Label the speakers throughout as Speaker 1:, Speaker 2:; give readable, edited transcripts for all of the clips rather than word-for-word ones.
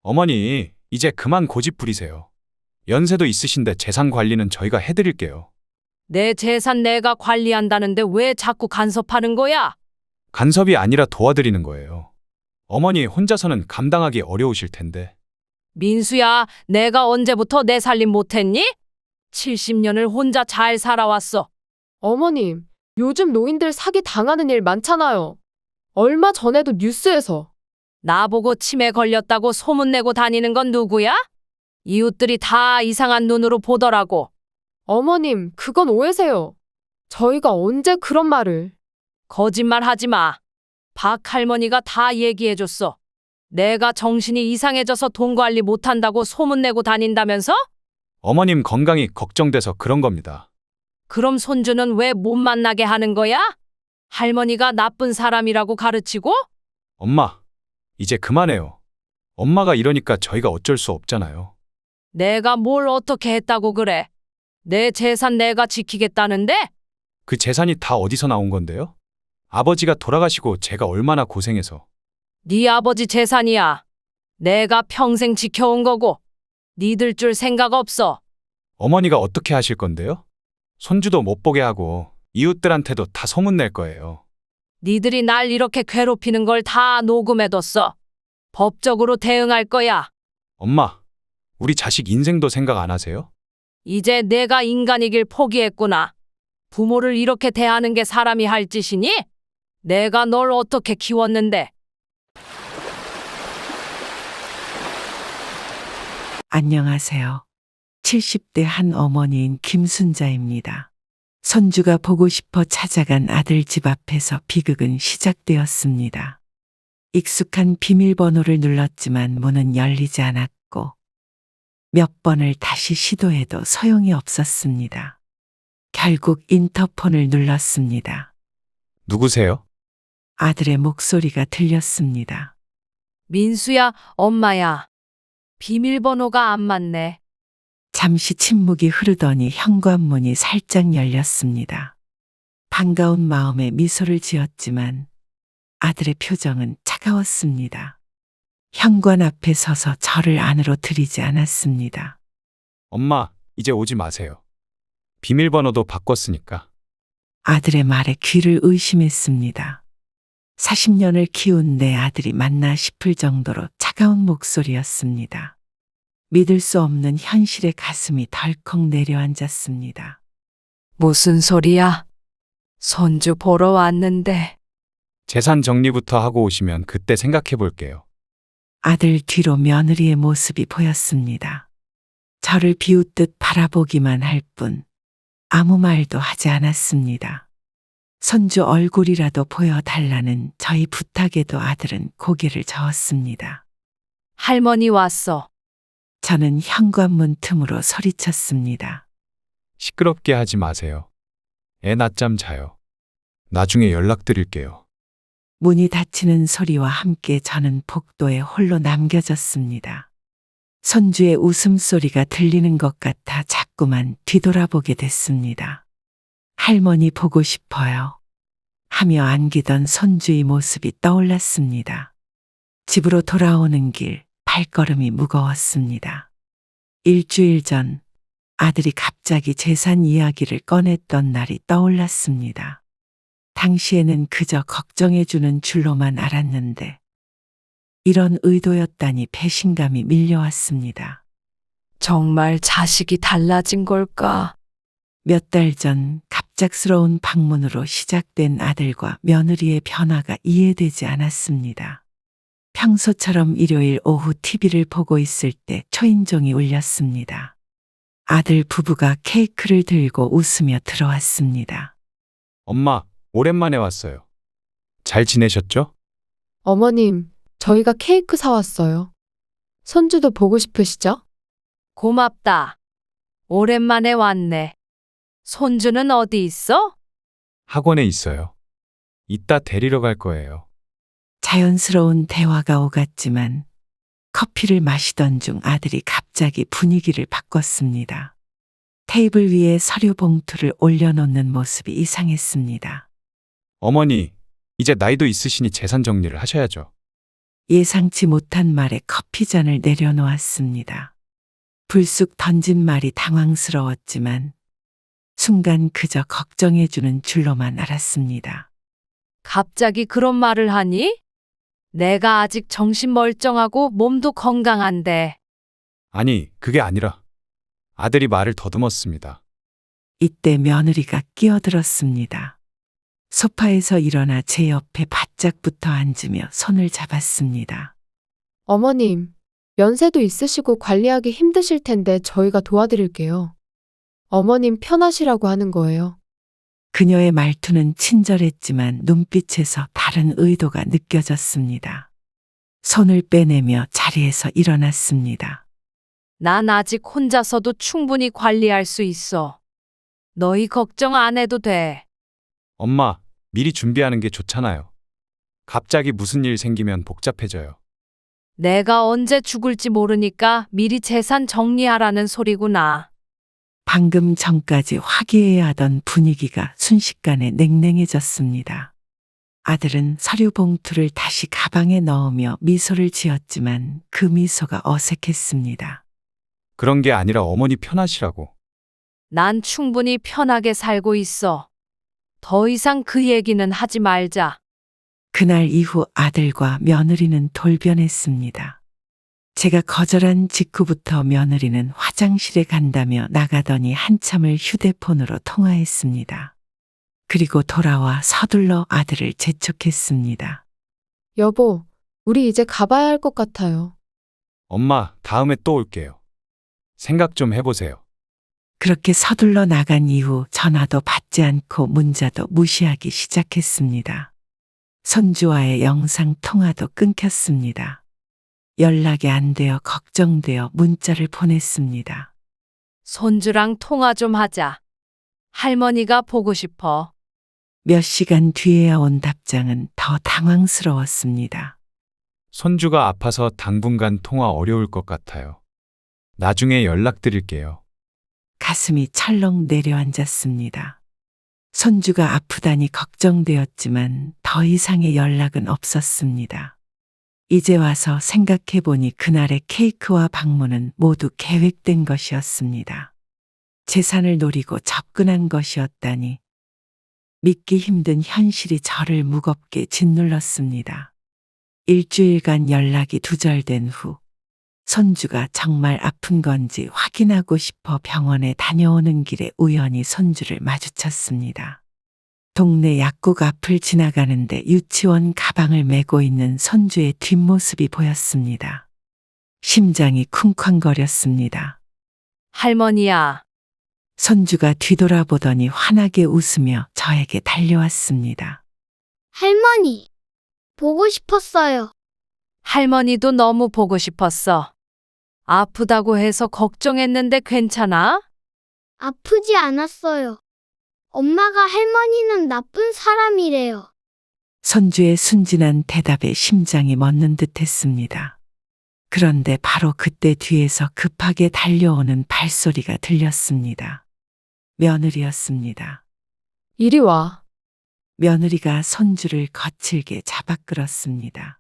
Speaker 1: 어머니, 이제 그만 고집 부리세요. 연세도 있으신데 재산 관리는 저희가 해드릴게요.
Speaker 2: 내 재산 내가 관리한다는데 왜 자꾸 간섭하는 거야?
Speaker 1: 간섭이 아니라 도와드리는 거예요. 어머니 혼자서는 감당하기 어려우실 텐데.
Speaker 2: 민수야, 내가 언제부터 내 살림 못했니? 70년을 혼자 잘 살아왔어.
Speaker 3: 어머님, 요즘 노인들 사기 당하는 일 많잖아요. 얼마 전에도 뉴스에서.
Speaker 2: 나보고 치매 걸렸다고 소문내고 다니는 건 누구야? 이웃들이 다 이상한 눈으로 보더라고.
Speaker 3: 어머님, 그건 오해세요. 저희가 언제 그런 말을.
Speaker 2: 거짓말 하지 마. 박 할머니가 다 얘기해줬어. 내가 정신이 이상해져서 돈 관리 못한다고 소문내고 다닌다면서?
Speaker 1: 어머님 건강이 걱정돼서 그런 겁니다.
Speaker 2: 그럼 손주는 왜 못 만나게 하는 거야? 할머니가 나쁜 사람이라고 가르치고?
Speaker 1: 엄마, 이제 그만해요. 엄마가 이러니까 저희가 어쩔 수 없잖아요.
Speaker 2: 내가 뭘 어떻게 했다고 그래? 내 재산 내가 지키겠다는데?
Speaker 1: 그 재산이 다 어디서 나온 건데요? 아버지가 돌아가시고 제가 얼마나 고생해서.
Speaker 2: 네 아버지 재산이야. 내가 평생 지켜온 거고. 니들 줄 생각 없어.
Speaker 1: 어머니가 어떻게 하실 건데요? 손주도 못 보게 하고 이웃들한테도 다 소문낼 거예요.
Speaker 2: 니들이 날 이렇게 괴롭히는 걸 다 녹음해뒀어. 법적으로 대응할 거야.
Speaker 1: 엄마, 우리 자식 인생도 생각 안 하세요?
Speaker 2: 이제 내가 인간이길 포기했구나. 부모를 이렇게 대하는 게 사람이 할 짓이니? 내가 널 어떻게 키웠는데?
Speaker 4: 안녕하세요. 70대 한 어머니인 김순자입니다. 손주가 보고 싶어 찾아간 아들 집 앞에서 비극은 시작되었습니다. 익숙한 비밀번호를 눌렀지만 문은 열리지 않았고 몇 번을 다시 시도해도 소용이 없었습니다. 결국 인터폰을 눌렀습니다.
Speaker 1: 누구세요?
Speaker 4: 아들의 목소리가 들렸습니다.
Speaker 2: 민수야, 엄마야. 비밀번호가 안 맞네.
Speaker 4: 잠시 침묵이 흐르더니 현관문이 살짝 열렸습니다. 반가운 마음에 미소를 지었지만 아들의 표정은 차가웠습니다. 현관 앞에 서서 저를 안으로 들이지 않았습니다.
Speaker 1: 엄마, 이제 오지 마세요. 비밀번호도 바꿨으니까.
Speaker 4: 아들의 말에 귀를 의심했습니다. 40년을 키운 내 아들이 맞나 싶을 정도로 차가운 목소리였습니다. 믿을 수 없는 현실에 가슴이 덜컥 내려앉았습니다.
Speaker 2: 무슨 소리야? 손주 보러 왔는데.
Speaker 1: 재산 정리부터 하고 오시면 그때 생각해 볼게요.
Speaker 4: 아들 뒤로 며느리의 모습이 보였습니다. 저를 비웃듯 바라보기만 할 뿐 아무 말도 하지 않았습니다. 손주 얼굴이라도 보여달라는 저희 부탁에도 아들은 고개를 저었습니다.
Speaker 2: 할머니 왔어.
Speaker 4: 저는 현관문 틈으로 소리쳤습니다.
Speaker 1: 시끄럽게 하지 마세요. 애 낮잠 자요. 나중에 연락드릴게요.
Speaker 4: 문이 닫히는 소리와 함께 저는 복도에 홀로 남겨졌습니다. 손주의 웃음소리가 들리는 것 같아 자꾸만 뒤돌아보게 됐습니다. 할머니 보고 싶어요. 하며 안기던 손주의 모습이 떠올랐습니다. 집으로 돌아오는 길 발걸음이 무거웠습니다. 일주일 전 아들이 갑자기 재산 이야기를 꺼냈던 날이 떠올랐습니다. 당시에는 그저 걱정해주는 줄로만 알았는데 이런 의도였다니 배신감이 밀려왔습니다.
Speaker 2: 정말 자식이 달라진 걸까?
Speaker 4: 몇 달 전 갑작스러운 방문으로 시작된 아들과 며느리의 변화가 이해되지 않았습니다. 평소처럼 일요일 오후 TV를 보고 있을 때 초인종이 울렸습니다. 아들 부부가 케이크를 들고 웃으며 들어왔습니다.
Speaker 1: 엄마, 오랜만에 왔어요. 잘 지내셨죠?
Speaker 3: 어머님, 저희가 케이크 사왔어요. 손주도 보고 싶으시죠?
Speaker 2: 고맙다. 오랜만에 왔네. 손주는 어디 있어?
Speaker 1: 학원에 있어요. 이따 데리러 갈 거예요.
Speaker 4: 자연스러운 대화가 오갔지만 커피를 마시던 중 아들이 갑자기 분위기를 바꿨습니다. 테이블 위에 서류 봉투를 올려놓는 모습이 이상했습니다.
Speaker 1: 어머니, 이제 나이도 있으시니 재산 정리를 하셔야죠.
Speaker 4: 예상치 못한 말에 커피잔을 내려놓았습니다. 불쑥 던진 말이 당황스러웠지만 순간 그저 걱정해주는 줄로만 알았습니다.
Speaker 2: 갑자기 그런 말을 하니? 내가 아직 정신 멀쩡하고 몸도 건강한데.
Speaker 1: 아니, 그게 아니라 아들이 말을 더듬었습니다.
Speaker 4: 이때 며느리가 끼어들었습니다. 소파에서 일어나 제 옆에 바짝 붙어 앉으며 손을 잡았습니다.
Speaker 3: 어머님, 연세도 있으시고 관리하기 힘드실 텐데 저희가 도와드릴게요. 어머님 편하시라고 하는 거예요.
Speaker 4: 그녀의 말투는 친절했지만 눈빛에서 다른 의도가 느껴졌습니다. 손을 빼내며 자리에서 일어났습니다.
Speaker 2: 난 아직 혼자서도 충분히 관리할 수 있어. 너희 걱정 안 해도 돼.
Speaker 1: 엄마, 미리 준비하는 게 좋잖아요. 갑자기 무슨 일 생기면 복잡해져요.
Speaker 2: 내가 언제 죽을지 모르니까 미리 재산 정리하라는 소리구나.
Speaker 4: 방금 전까지 화기애애하던 분위기가 순식간에 냉랭해졌습니다. 아들은 서류 봉투를 다시 가방에 넣으며 미소를 지었지만 그 미소가 어색했습니다.
Speaker 1: 그런 게 아니라 어머니 편하시라고.
Speaker 2: 난 충분히 편하게 살고 있어. 더 이상 그 얘기는 하지 말자.
Speaker 4: 그날 이후 아들과 며느리는 돌변했습니다. 제가 거절한 직후부터 며느리는 화장실에 간다며 나가더니 한참을 휴대폰으로 통화했습니다. 그리고 돌아와 서둘러 아들을 재촉했습니다.
Speaker 3: 여보, 우리 이제 가봐야 할 것 같아요.
Speaker 1: 엄마, 다음에 또 올게요. 생각 좀 해보세요.
Speaker 4: 그렇게 서둘러 나간 이후 전화도 받지 않고 문자도 무시하기 시작했습니다. 손주와의 영상 통화도 끊겼습니다. 연락이 안 되어 걱정되어 문자를 보냈습니다.
Speaker 2: 손주랑 통화 좀 하자. 할머니가 보고 싶어.
Speaker 4: 몇 시간 뒤에야 온 답장은 더 당황스러웠습니다.
Speaker 1: 손주가 아파서 당분간 통화 어려울 것 같아요. 나중에 연락드릴게요.
Speaker 4: 가슴이 철렁 내려앉았습니다. 손주가 아프다니 걱정되었지만 더 이상의 연락은 없었습니다. 이제 와서 생각해보니 그날의 케이크와 방문은 모두 계획된 것이었습니다. 재산을 노리고 접근한 것이었다니 믿기 힘든 현실이 저를 무겁게 짓눌렀습니다. 일주일간 연락이 두절된 후 손주가 정말 아픈 건지 확인하고 싶어 병원에 다녀오는 길에 우연히 손주를 마주쳤습니다. 동네 약국 앞을 지나가는데 유치원 가방을 메고 있는 손주의 뒷모습이 보였습니다. 심장이 쿵쾅거렸습니다.
Speaker 2: 할머니야.
Speaker 4: 손주가 뒤돌아보더니 환하게 웃으며 저에게 달려왔습니다.
Speaker 5: 할머니, 보고 싶었어요.
Speaker 2: 할머니도 너무 보고 싶었어. 아프다고 해서 걱정했는데 괜찮아?
Speaker 5: 아프지 않았어요. 엄마가 할머니는 나쁜 사람이래요.
Speaker 4: 손주의 순진한 대답에 심장이 멎는 듯 했습니다. 그런데 바로 그때 뒤에서 급하게 달려오는 발소리가 들렸습니다. 며느리였습니다.
Speaker 3: 이리 와.
Speaker 4: 며느리가 손주를 거칠게 잡아 끌었습니다.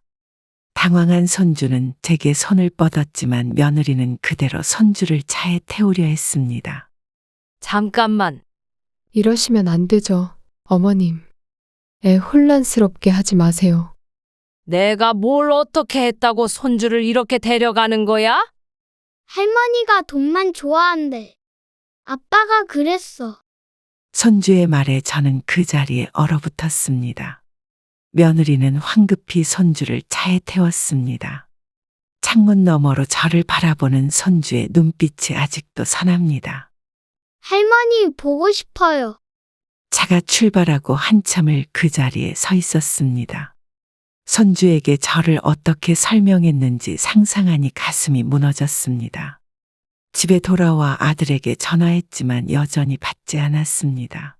Speaker 4: 당황한 손주는 제게 손을 뻗었지만 며느리는 그대로 손주를 차에 태우려 했습니다.
Speaker 2: 잠깐만.
Speaker 3: 이러시면 안 되죠, 어머님. 애 혼란스럽게 하지 마세요.
Speaker 2: 내가 뭘 어떻게 했다고 손주를 이렇게 데려가는 거야?
Speaker 5: 할머니가 돈만 좋아한대. 아빠가 그랬어.
Speaker 4: 손주의 말에 저는 그 자리에 얼어붙었습니다. 며느리는 황급히 손주를 차에 태웠습니다. 창문 너머로 저를 바라보는 손주의 눈빛이 아직도 선합니다.
Speaker 5: 할머니 보고 싶어요.
Speaker 4: 차가 출발하고 한참을 그 자리에 서 있었습니다. 손주에게 저를 어떻게 설명했는지 상상하니 가슴이 무너졌습니다. 집에 돌아와 아들에게 전화했지만 여전히 받지 않았습니다.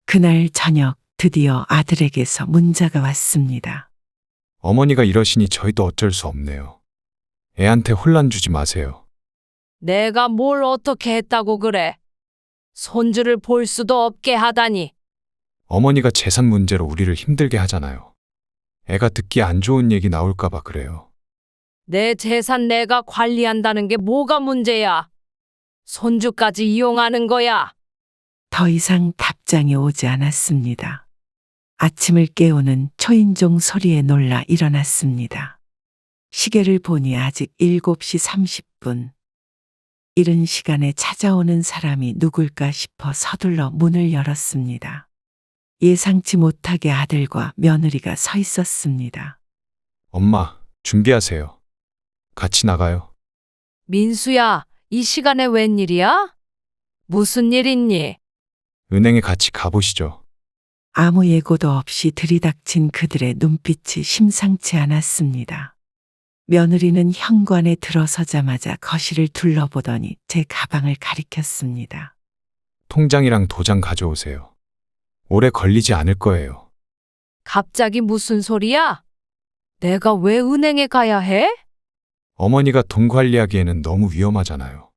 Speaker 4: 그날 저녁 드디어 아들에게서 문자가 왔습니다.
Speaker 1: 어머니가 이러시니 저희도 어쩔 수 없네요. 애한테 혼란 주지 마세요.
Speaker 2: 내가 뭘 어떻게 했다고 그래? 손주를 볼 수도 없게 하다니.
Speaker 1: 어머니가 재산 문제로 우리를 힘들게 하잖아요. 애가 듣기 안 좋은 얘기 나올까봐 그래요.
Speaker 2: 내 재산 내가 관리한다는 게 뭐가 문제야? 손주까지 이용하는 거야.
Speaker 4: 더 이상 답장이 오지 않았습니다. 아침을 깨우는 초인종 소리에 놀라 일어났습니다. 시계를 보니 아직 7시 30분. 이른 시간에 찾아오는 사람이 누굴까 싶어 서둘러 문을 열었습니다. 예상치 못하게 아들과 며느리가 서 있었습니다.
Speaker 1: 엄마, 준비하세요. 같이 나가요.
Speaker 2: 민수야, 이 시간에 웬일이야? 무슨 일 있니?
Speaker 1: 은행에 같이 가보시죠.
Speaker 4: 아무 예고도 없이 들이닥친 그들의 눈빛이 심상치 않았습니다. 며느리는 현관에 들어서자마자 거실을 둘러보더니 제 가방을 가리켰습니다.
Speaker 1: 통장이랑 도장 가져오세요. 오래 걸리지 않을 거예요.
Speaker 2: 갑자기 무슨 소리야? 내가 왜 은행에 가야 해?
Speaker 1: 어머니가 돈 관리하기에는 너무 위험하잖아요.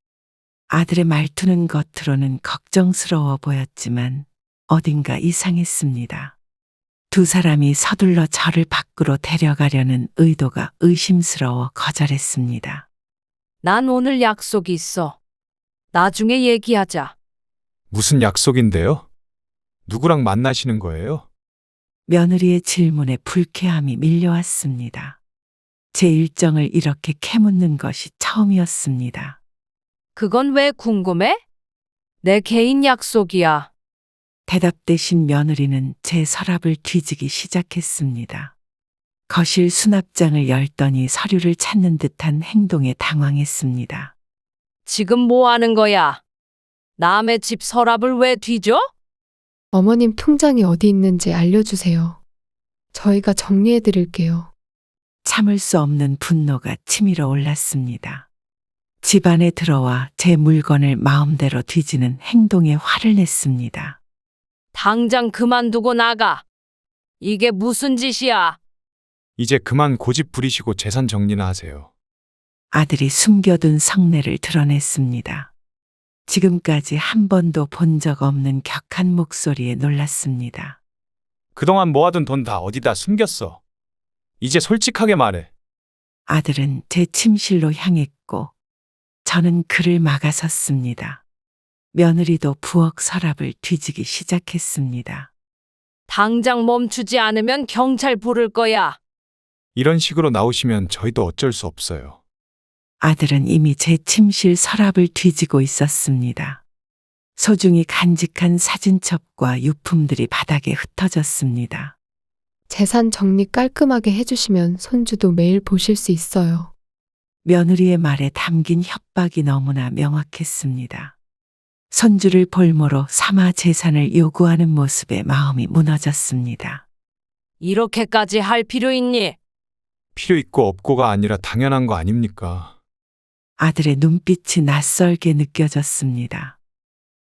Speaker 4: 아들의 말투는 겉으로는 걱정스러워 보였지만 어딘가 이상했습니다. 두 사람이 서둘러 저를 밖으로 데려가려는 의도가 의심스러워 거절했습니다.
Speaker 2: 난 오늘 약속이 있어. 나중에 얘기하자.
Speaker 1: 무슨 약속인데요? 누구랑 만나시는 거예요?
Speaker 4: 며느리의 질문에 불쾌함이 밀려왔습니다. 제 일정을 이렇게 캐묻는 것이 처음이었습니다.
Speaker 2: 그건 왜 궁금해? 내 개인 약속이야.
Speaker 4: 대답 대신 며느리는 제 서랍을 뒤지기 시작했습니다. 거실 수납장을 열더니 서류를 찾는 듯한 행동에 당황했습니다.
Speaker 2: 지금 뭐 하는 거야? 남의 집 서랍을 왜 뒤져?
Speaker 3: 어머님 통장이 어디 있는지 알려주세요. 저희가 정리해 드릴게요.
Speaker 4: 참을 수 없는 분노가 치밀어 올랐습니다. 집 안에 들어와 제 물건을 마음대로 뒤지는 행동에 화를 냈습니다.
Speaker 2: 당장 그만두고 나가. 이게 무슨 짓이야?
Speaker 1: 이제 그만 고집 부리시고 재산 정리나 하세요.
Speaker 4: 아들이 숨겨둔 성내를 드러냈습니다. 지금까지 한 번도 본 적 없는 격한 목소리에 놀랐습니다.
Speaker 1: 그동안 모아둔 돈 다 어디다 숨겼어? 이제 솔직하게 말해.
Speaker 4: 아들은 제 침실로 향했고 저는 그를 막아섰습니다. 며느리도 부엌 서랍을 뒤지기 시작했습니다.
Speaker 2: 당장 멈추지 않으면 경찰 부를 거야.
Speaker 1: 이런 식으로 나오시면 저희도 어쩔 수 없어요.
Speaker 4: 아들은 이미 제 침실 서랍을 뒤지고 있었습니다. 소중히 간직한 사진첩과 유품들이 바닥에 흩어졌습니다.
Speaker 3: 재산 정리 깔끔하게 해주시면 손주도 매일 보실 수 있어요.
Speaker 4: 며느리의 말에 담긴 협박이 너무나 명확했습니다. 손주를 볼모로 삼아 재산을 요구하는 모습에 마음이 무너졌습니다.
Speaker 2: 이렇게까지 할 필요 있니?
Speaker 1: 필요 있고 없고가 아니라 당연한 거 아닙니까?
Speaker 4: 아들의 눈빛이 낯설게 느껴졌습니다.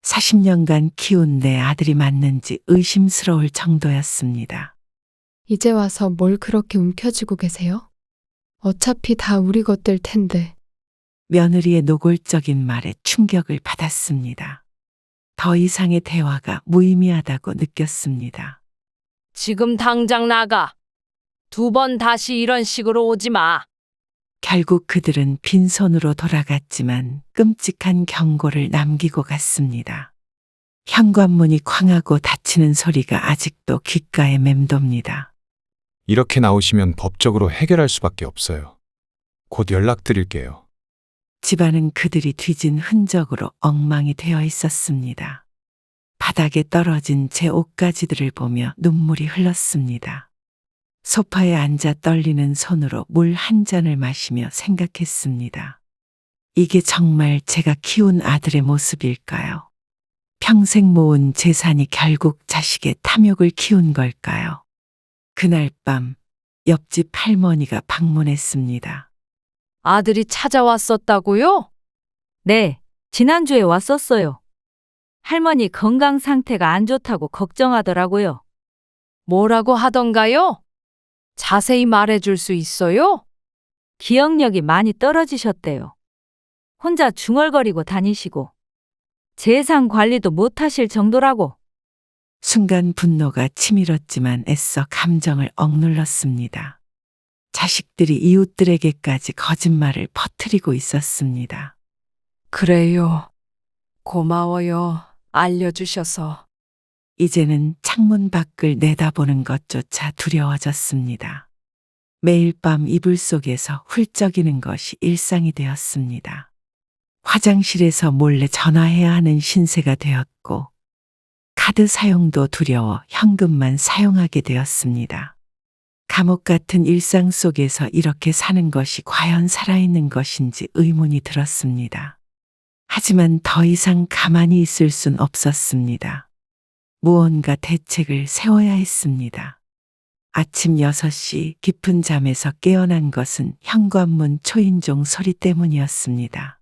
Speaker 4: 40년간 키운 내 아들이 맞는지 의심스러울 정도였습니다.
Speaker 3: 이제 와서 뭘 그렇게 움켜쥐고 계세요? 어차피 다 우리 것들 텐데.
Speaker 4: 며느리의 노골적인 말에 충격을 받았습니다. 더 이상의 대화가 무의미하다고 느꼈습니다.
Speaker 2: 지금 당장 나가. 2번 다시 이런 식으로 오지 마.
Speaker 4: 결국 그들은 빈손으로 돌아갔지만 끔찍한 경고를 남기고 갔습니다. 현관문이 쾅하고 닫히는 소리가 아직도 귓가에 맴돕니다.
Speaker 1: 이렇게 나오시면 법적으로 해결할 수밖에 없어요. 곧 연락드릴게요.
Speaker 4: 집안은 그들이 뒤진 흔적으로 엉망이 되어 있었습니다. 바닥에 떨어진 제 옷가지들을 보며 눈물이 흘렀습니다. 소파에 앉아 떨리는 손으로 물 한 잔을 마시며 생각했습니다. 이게 정말 제가 키운 아들의 모습일까요? 평생 모은 재산이 결국 자식의 탐욕을 키운 걸까요? 그날 밤 옆집 할머니가 방문했습니다.
Speaker 2: 아들이 찾아왔었다고요?
Speaker 6: 네, 지난주에 왔었어요. 할머니 건강 상태가 안 좋다고 걱정하더라고요.
Speaker 2: 뭐라고 하던가요? 자세히 말해줄 수 있어요?
Speaker 6: 기억력이 많이 떨어지셨대요. 혼자 중얼거리고 다니시고 재산 관리도 못하실 정도라고.
Speaker 4: 순간 분노가 치밀었지만 애써 감정을 억눌렀습니다. 자식들이 이웃들에게까지 거짓말을 퍼뜨리고 있었습니다.
Speaker 2: 그래요. 고마워요. 알려주셔서.
Speaker 4: 이제는 창문 밖을 내다보는 것조차 두려워졌습니다. 매일 밤 이불 속에서 훌쩍이는 것이 일상이 되었습니다. 화장실에서 몰래 전화해야 하는 신세가 되었고, 카드 사용도 두려워 현금만 사용하게 되었습니다. 감옥 같은 일상 속에서 이렇게 사는 것이 과연 살아있는 것인지 의문이 들었습니다. 하지만 더 이상 가만히 있을 순 없었습니다. 무언가 대책을 세워야 했습니다. 아침 6시 깊은 잠에서 깨어난 것은 현관문 초인종 소리 때문이었습니다.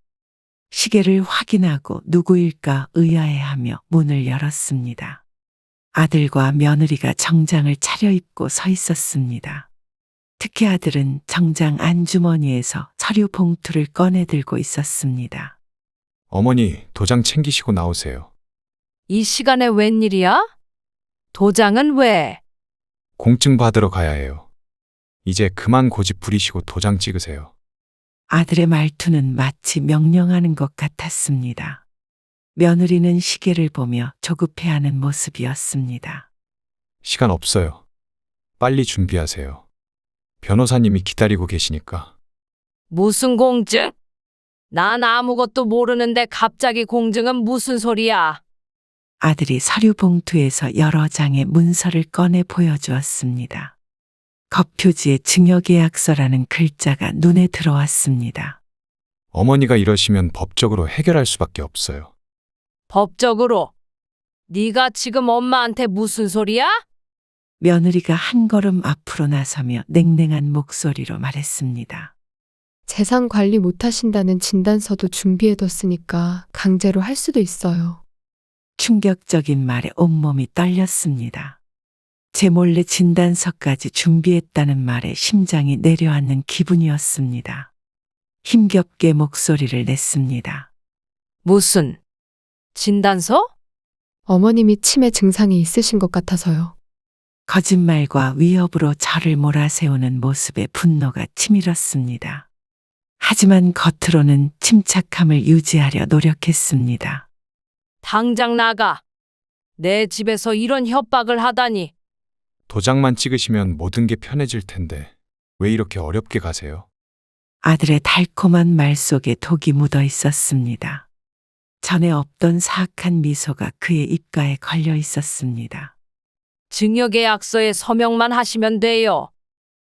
Speaker 4: 시계를 확인하고 누구일까 의아해하며 문을 열었습니다. 아들과 며느리가 정장을 차려입고 서 있었습니다. 특히 아들은 정장 안주머니에서 서류 봉투를 꺼내 들고 있었습니다.
Speaker 1: 어머니, 도장 챙기시고 나오세요.
Speaker 2: 이 시간에 웬일이야? 도장은 왜?
Speaker 1: 공증 받으러 가야 해요. 이제 그만 고집 부리시고 도장 찍으세요.
Speaker 4: 아들의 말투는 마치 명령하는 것 같았습니다. 며느리는 시계를 보며 조급해하는 모습이었습니다.
Speaker 1: 시간 없어요. 빨리 준비하세요. 변호사님이 기다리고 계시니까.
Speaker 2: 무슨 공증? 난 아무것도 모르는데 갑자기 공증은 무슨 소리야?
Speaker 4: 아들이 서류 봉투에서 여러 장의 문서를 꺼내 보여주었습니다. 겉표지에 증여계약서라는 글자가 눈에 들어왔습니다.
Speaker 1: 어머니가 이러시면 법적으로 해결할 수밖에 없어요.
Speaker 2: 법적으로? 네가 지금 엄마한테 무슨 소리야?
Speaker 4: 며느리가 한 걸음 앞으로 나서며 냉랭한 목소리로 말했습니다.
Speaker 3: 재산 관리 못하신다는 진단서도 준비해뒀으니까 강제로 할 수도 있어요.
Speaker 4: 충격적인 말에 온몸이 떨렸습니다. 제 몰래 진단서까지 준비했다는 말에 심장이 내려앉는 기분이었습니다. 힘겹게 목소리를 냈습니다.
Speaker 2: 무슨 진단서?
Speaker 3: 어머님이 치매 증상이 있으신 것 같아서요.
Speaker 4: 거짓말과 위협으로 저를 몰아세우는 모습에 분노가 치밀었습니다. 하지만 겉으로는 침착함을 유지하려 노력했습니다.
Speaker 2: 당장 나가. 내 집에서 이런 협박을 하다니.
Speaker 1: 도장만 찍으시면 모든 게 편해질 텐데 왜 이렇게 어렵게 가세요?
Speaker 4: 아들의 달콤한 말 속에 독이 묻어 있었습니다. 전에 없던 사악한 미소가 그의 입가에 걸려 있었습니다.
Speaker 2: 증여계약서에 서명만 하시면 돼요.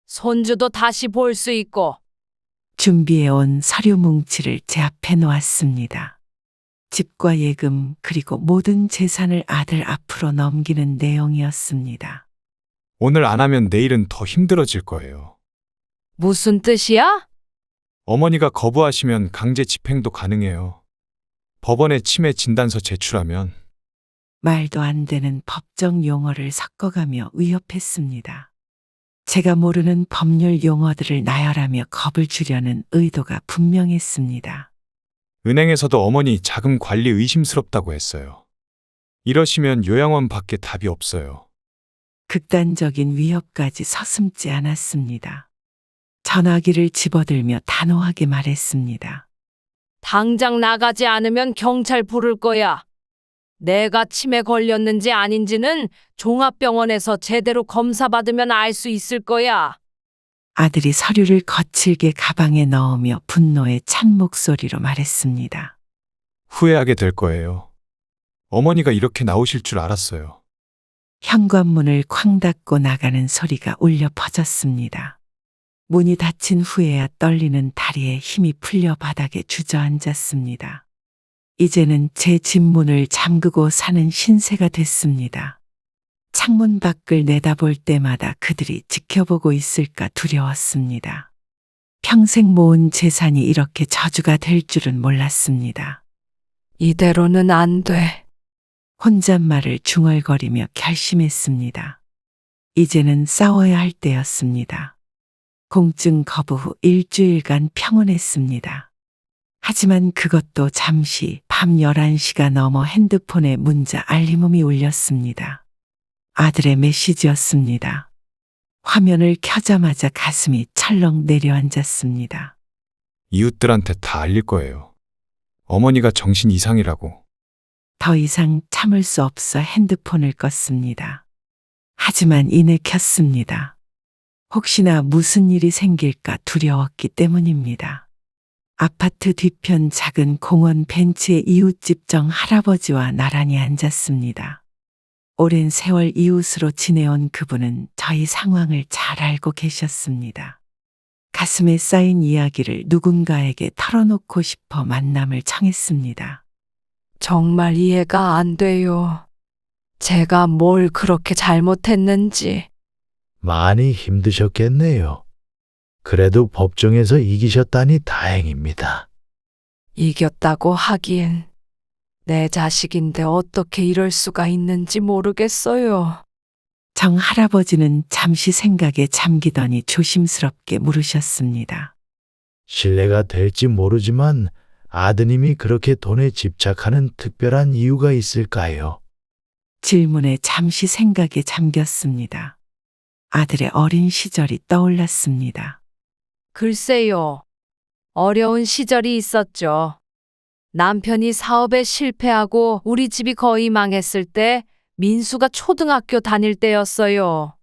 Speaker 2: 손주도 다시 볼 수 있고.
Speaker 4: 준비해온 서류 뭉치를 제 앞에 놓았습니다. 집과 예금 그리고 모든 재산을 아들 앞으로 넘기는 내용이었습니다.
Speaker 1: 오늘 안 하면 내일은 더 힘들어질 거예요.
Speaker 2: 무슨 뜻이야?
Speaker 1: 어머니가 거부하시면 강제 집행도 가능해요. 법원에 치매 진단서 제출하면.
Speaker 4: 말도 안 되는 법정 용어를 섞어가며 위협했습니다. 제가 모르는 법률 용어들을 나열하며 겁을 주려는 의도가 분명했습니다.
Speaker 1: 은행에서도 어머니 자금 관리 의심스럽다고 했어요. 이러시면 요양원 밖에 답이 없어요.
Speaker 4: 극단적인 위협까지 서슴지 않았습니다. 전화기를 집어들며 단호하게 말했습니다.
Speaker 2: 당장 나가지 않으면 경찰 부를 거야. 내가 치매 걸렸는지 아닌지는 종합병원에서 제대로 검사받으면 알 수 있을 거야.
Speaker 4: 아들이 서류를 거칠게 가방에 넣으며 분노의 찬 목소리로 말했습니다.
Speaker 1: 후회하게 될 거예요. 어머니가 이렇게 나오실 줄 알았어요.
Speaker 4: 현관문을 쾅 닫고 나가는 소리가 울려 퍼졌습니다. 문이 닫힌 후에야 떨리는 다리에 힘이 풀려 바닥에 주저앉았습니다. 이제는 제 집 문을 잠그고 사는 신세가 됐습니다. 창문 밖을 내다볼 때마다 그들이 지켜보고 있을까 두려웠습니다. 평생 모은 재산이 이렇게 저주가 될 줄은 몰랐습니다.
Speaker 2: 이대로는 안 돼.
Speaker 4: 혼잣말을 중얼거리며 결심했습니다. 이제는 싸워야 할 때였습니다. 공증 거부 후 일주일간 평온했습니다. 하지만 그것도 잠시 밤 11시가 넘어 핸드폰에 문자 알림음이 울렸습니다. 아들의 메시지였습니다. 화면을 켜자마자 가슴이 철렁 내려앉았습니다.
Speaker 1: 이웃들한테 다 알릴 거예요. 어머니가 정신 이상이라고.
Speaker 4: 더 이상 참을 수 없어 핸드폰을 껐습니다. 하지만 이내 켰습니다. 혹시나 무슨 일이 생길까 두려웠기 때문입니다. 아파트 뒤편 작은 공원 벤치에 이웃집 정 할아버지와 나란히 앉았습니다. 오랜 세월 이웃으로 지내온 그분은 저희 상황을 잘 알고 계셨습니다. 가슴에 쌓인 이야기를 누군가에게 털어놓고 싶어 만남을 청했습니다.
Speaker 2: 정말 이해가 안 돼요. 제가 뭘 그렇게 잘못했는지.
Speaker 7: 많이 힘드셨겠네요. 그래도 법정에서 이기셨다니 다행입니다.
Speaker 2: 이겼다고 하기엔 내 자식인데 어떻게 이럴 수가 있는지 모르겠어요.
Speaker 4: 정 할아버지는 잠시 생각에 잠기더니 조심스럽게 물으셨습니다.
Speaker 7: 신뢰가 될지 모르지만 아드님이 그렇게 돈에 집착하는 특별한 이유가 있을까요?
Speaker 4: 질문에 잠시 생각에 잠겼습니다. 아들의 어린 시절이 떠올랐습니다.
Speaker 2: 글쎄요. 어려운 시절이 있었죠. 남편이 사업에 실패하고 우리 집이 거의 망했을 때 민수가 초등학교 다닐 때였어요.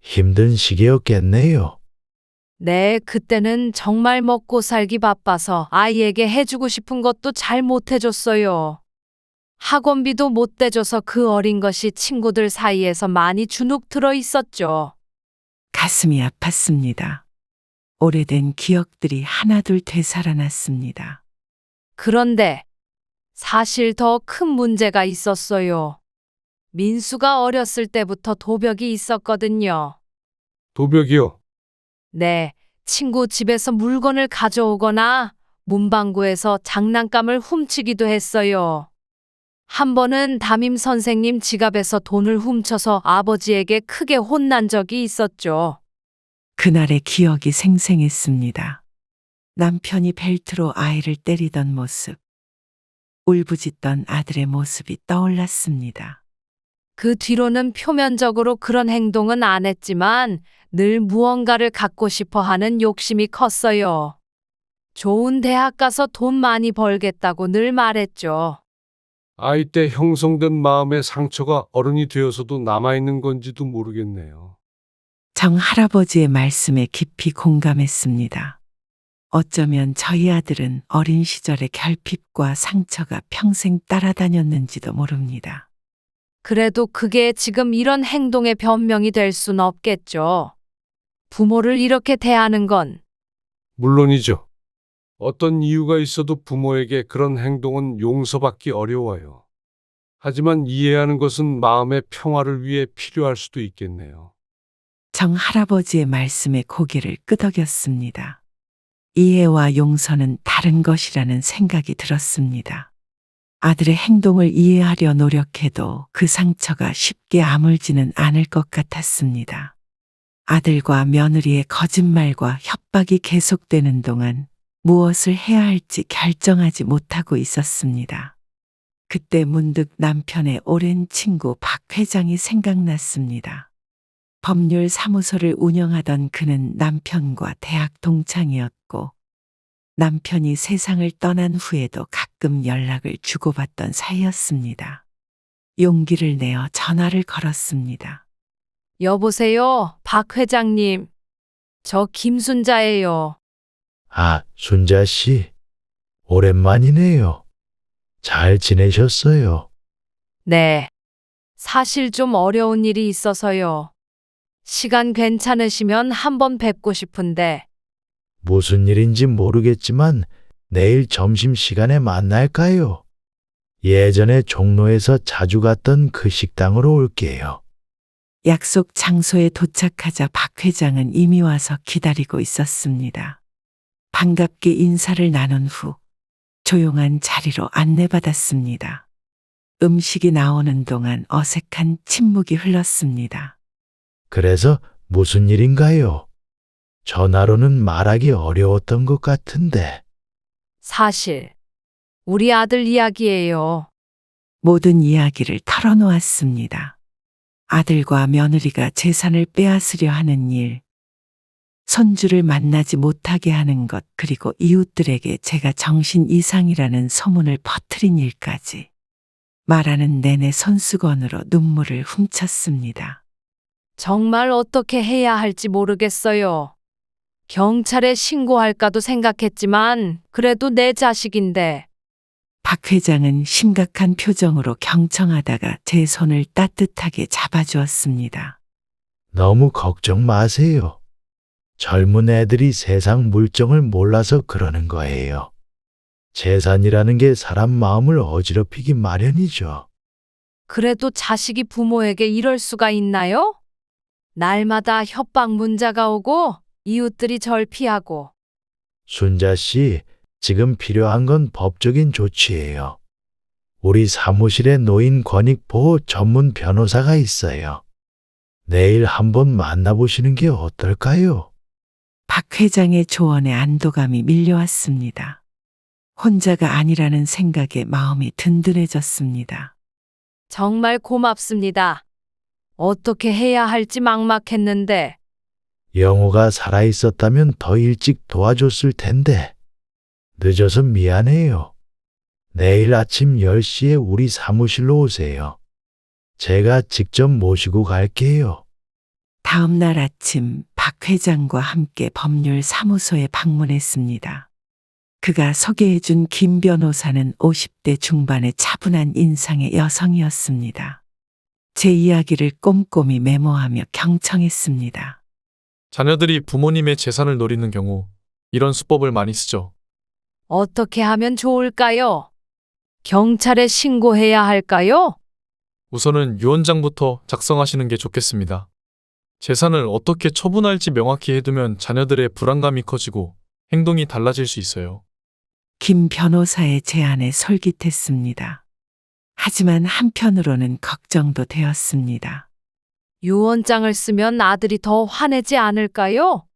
Speaker 7: 힘든 시기였겠네요.
Speaker 2: 네, 그때는 정말 먹고 살기 바빠서 아이에게 해주고 싶은 것도 잘 못해줬어요. 학원비도 못 대줘서 그 어린 것이 친구들 사이에서 많이 주눅 들어 있었죠.
Speaker 4: 가슴이 아팠습니다. 오래된 기억들이 하나둘 되살아났습니다.
Speaker 2: 그런데 사실 더 큰 문제가 있었어요. 민수가 어렸을 때부터 도벽이 있었거든요.
Speaker 8: 도벽이요?
Speaker 2: 네, 친구 집에서 물건을 가져오거나 문방구에서 장난감을 훔치기도 했어요. 한 번은 담임 선생님 지갑에서 돈을 훔쳐서 아버지에게 크게 혼난 적이 있었죠.
Speaker 4: 그날의 기억이 생생했습니다. 남편이 벨트로 아이를 때리던 모습, 울부짖던 아들의 모습이 떠올랐습니다.
Speaker 2: 그 뒤로는 표면적으로 그런 행동은 안 했지만 늘 무언가를 갖고 싶어 하는 욕심이 컸어요. 좋은 대학 가서 돈 많이 벌겠다고 늘 말했죠.
Speaker 8: 아이 때 형성된 마음의 상처가 어른이 되어서도 남아있는 건지도 모르겠네요.
Speaker 4: 정 할아버지의 말씀에 깊이 공감했습니다. 어쩌면 저희 아들은 어린 시절의 결핍과 상처가 평생 따라다녔는지도 모릅니다.
Speaker 2: 그래도 그게 지금 이런 행동의 변명이 될 순 없겠죠. 부모를 이렇게 대하는 건
Speaker 8: 물론이죠. 어떤 이유가 있어도 부모에게 그런 행동은 용서받기 어려워요. 하지만 이해하는 것은 마음의 평화를 위해 필요할 수도 있겠네요.
Speaker 4: 정 할아버지의 말씀에 고개를 끄덕였습니다. 이해와 용서는 다른 것이라는 생각이 들었습니다. 아들의 행동을 이해하려 노력해도 그 상처가 쉽게 아물지는 않을 것 같았습니다. 아들과 며느리의 거짓말과 협박이 계속되는 동안 무엇을 해야 할지 결정하지 못하고 있었습니다. 그때 문득 남편의 오랜 친구 박 회장이 생각났습니다. 법률 사무소를 운영하던 그는 남편과 대학 동창이었고 남편이 세상을 떠난 후에도 가끔 연락을 주고받던 사이였습니다. 용기를 내어 전화를 걸었습니다.
Speaker 2: 여보세요, 박 회장님. 저 김순자예요.
Speaker 7: 아, 순자 씨. 오랜만이네요. 잘 지내셨어요?
Speaker 2: 네. 사실 좀 어려운 일이 있어서요. 시간 괜찮으시면 한번 뵙고 싶은데.
Speaker 7: 무슨 일인지 모르겠지만 내일 점심시간에 만날까요? 예전에 종로에서 자주 갔던 그 식당으로 올게요.
Speaker 4: 약속 장소에 도착하자 박 회장은 이미 와서 기다리고 있었습니다. 반갑게 인사를 나눈 후 조용한 자리로 안내받았습니다. 음식이 나오는 동안 어색한 침묵이 흘렀습니다.
Speaker 7: 그래서 무슨 일인가요? 전화로는 말하기 어려웠던 것 같은데.
Speaker 2: 사실 우리 아들 이야기예요.
Speaker 4: 모든 이야기를 털어놓았습니다. 아들과 며느리가 재산을 빼앗으려 하는 일, 손주를 만나지 못하게 하는 것, 그리고 이웃들에게 제가 정신 이상이라는 소문을 퍼뜨린 일까지. 말하는 내내 손수건으로 눈물을 훔쳤습니다.
Speaker 2: 정말 어떻게 해야 할지 모르겠어요. 경찰에 신고할까도 생각했지만 그래도 내 자식인데.
Speaker 4: 박 회장은 심각한 표정으로 경청하다가 제 손을 따뜻하게 잡아주었습니다.
Speaker 7: 너무 걱정 마세요. 젊은 애들이 세상 물정을 몰라서 그러는 거예요. 재산이라는 게 사람 마음을 어지럽히기 마련이죠.
Speaker 2: 그래도 자식이 부모에게 이럴 수가 있나요? 날마다 협박 문자가 오고 이웃들이 절 피하고.
Speaker 7: 순자 씨, 지금 필요한 건 법적인 조치예요. 우리 사무실에 노인 권익 보호 전문 변호사가 있어요. 내일 한번 만나보시는 게 어떨까요?
Speaker 4: 박 회장의 조언에 안도감이 밀려왔습니다. 혼자가 아니라는 생각에 마음이 든든해졌습니다.
Speaker 2: 정말 고맙습니다. 어떻게 해야 할지 막막했는데.
Speaker 7: 영호가 살아있었다면 더 일찍 도와줬을 텐데. 늦어서 미안해요. 내일 아침 10시에 우리 사무실로 오세요. 제가 직접 모시고 갈게요.
Speaker 4: 다음 날 아침 박 회장과 함께 법률 사무소에 방문했습니다. 그가 소개해준 김 변호사는 50대 중반의 차분한 인상의 여성이었습니다. 제 이야기를 꼼꼼히 메모하며 경청했습니다.
Speaker 9: 자녀들이 부모님의 재산을 노리는 경우 이런 수법을 많이 쓰죠.
Speaker 2: 어떻게 하면 좋을까요? 경찰에 신고해야 할까요?
Speaker 9: 우선은 유언장부터 작성하시는 게 좋겠습니다. 재산을 어떻게 처분할지 명확히 해두면 자녀들의 불안감이 커지고 행동이 달라질 수 있어요.
Speaker 4: 김 변호사의 제안에 솔깃했습니다. 하지만 한편으로는 걱정도 되었습니다.
Speaker 2: 유언장을 쓰면 아들이 더 화내지 않을까요?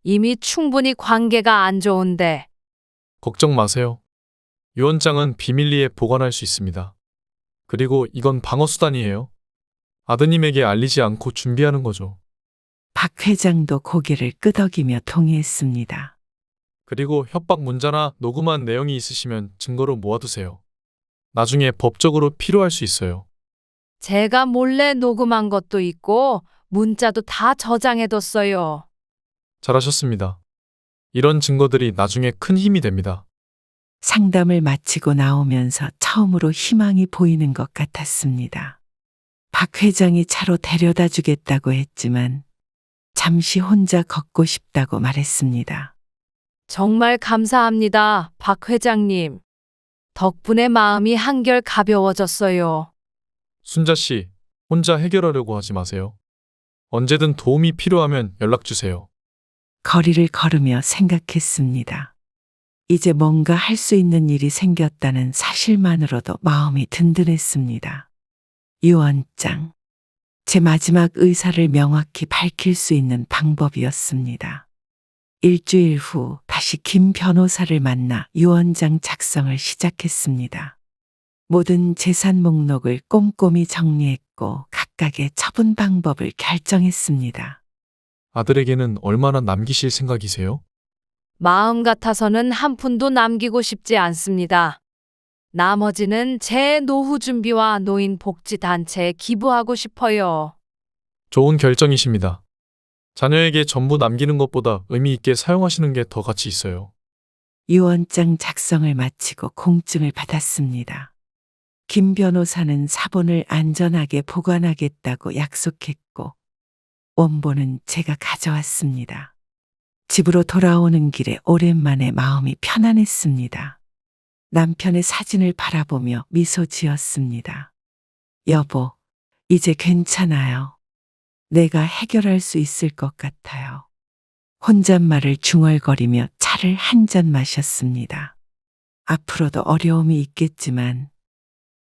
Speaker 2: 이미 충분히 관계가 안 좋은데.
Speaker 9: 걱정 마세요. 유언장은 비밀리에 보관할 수 있습니다. 그리고 이건 방어수단이에요. 아드님에게 알리지 않고 준비하는 거죠.
Speaker 4: 박 회장도 고개를 끄덕이며 동의했습니다.
Speaker 9: 그리고 협박 문자나 녹음한 내용이 있으시면 증거로 모아두세요. 나중에 법적으로 필요할 수 있어요.
Speaker 2: 제가 몰래 녹음한 것도 있고 문자도 다 저장해뒀어요.
Speaker 9: 잘하셨습니다. 이런 증거들이 나중에 큰 힘이 됩니다.
Speaker 4: 상담을 마치고 나오면서 처음으로 희망이 보이는 것 같았습니다. 박 회장이 차로 데려다 주겠다고 했지만 잠시 혼자 걷고 싶다고 말했습니다.
Speaker 2: 정말 감사합니다, 박 회장님. 덕분에 마음이 한결 가벼워졌어요.
Speaker 9: 순자 씨, 혼자 해결하려고 하지 마세요. 언제든 도움이 필요하면 연락 주세요.
Speaker 4: 거리를 걸으며 생각했습니다. 이제 뭔가 할 수 있는 일이 생겼다는 사실만으로도 마음이 든든했습니다. 유언장. 제 마지막 의사를 명확히 밝힐 수 있는 방법이었습니다. 일주일 후 다시 김 변호사를 만나 유언장 작성을 시작했습니다. 모든 재산 목록을 꼼꼼히 정리했고 각각의 처분 방법을 결정했습니다.
Speaker 9: 아들에게는 얼마나 남기실 생각이세요?
Speaker 2: 마음 같아서는 한 푼도 남기고 싶지 않습니다. 나머지는 제 노후 준비와 노인 복지 단체에 기부하고 싶어요.
Speaker 9: 좋은 결정이십니다. 자녀에게 전부 남기는 것보다 의미 있게 사용하시는 게 더 가치 있어요.
Speaker 4: 유언장 작성을 마치고 공증을 받았습니다. 김 변호사는 사본을 안전하게 보관하겠다고 약속했고 원본은 제가 가져왔습니다. 집으로 돌아오는 길에 오랜만에 마음이 편안했습니다. 남편의 사진을 바라보며 미소 지었습니다. 여보, 이제 괜찮아요. 내가 해결할 수 있을 것 같아요. 혼잣말을 중얼거리며 차를 한 잔 마셨습니다. 앞으로도 어려움이 있겠지만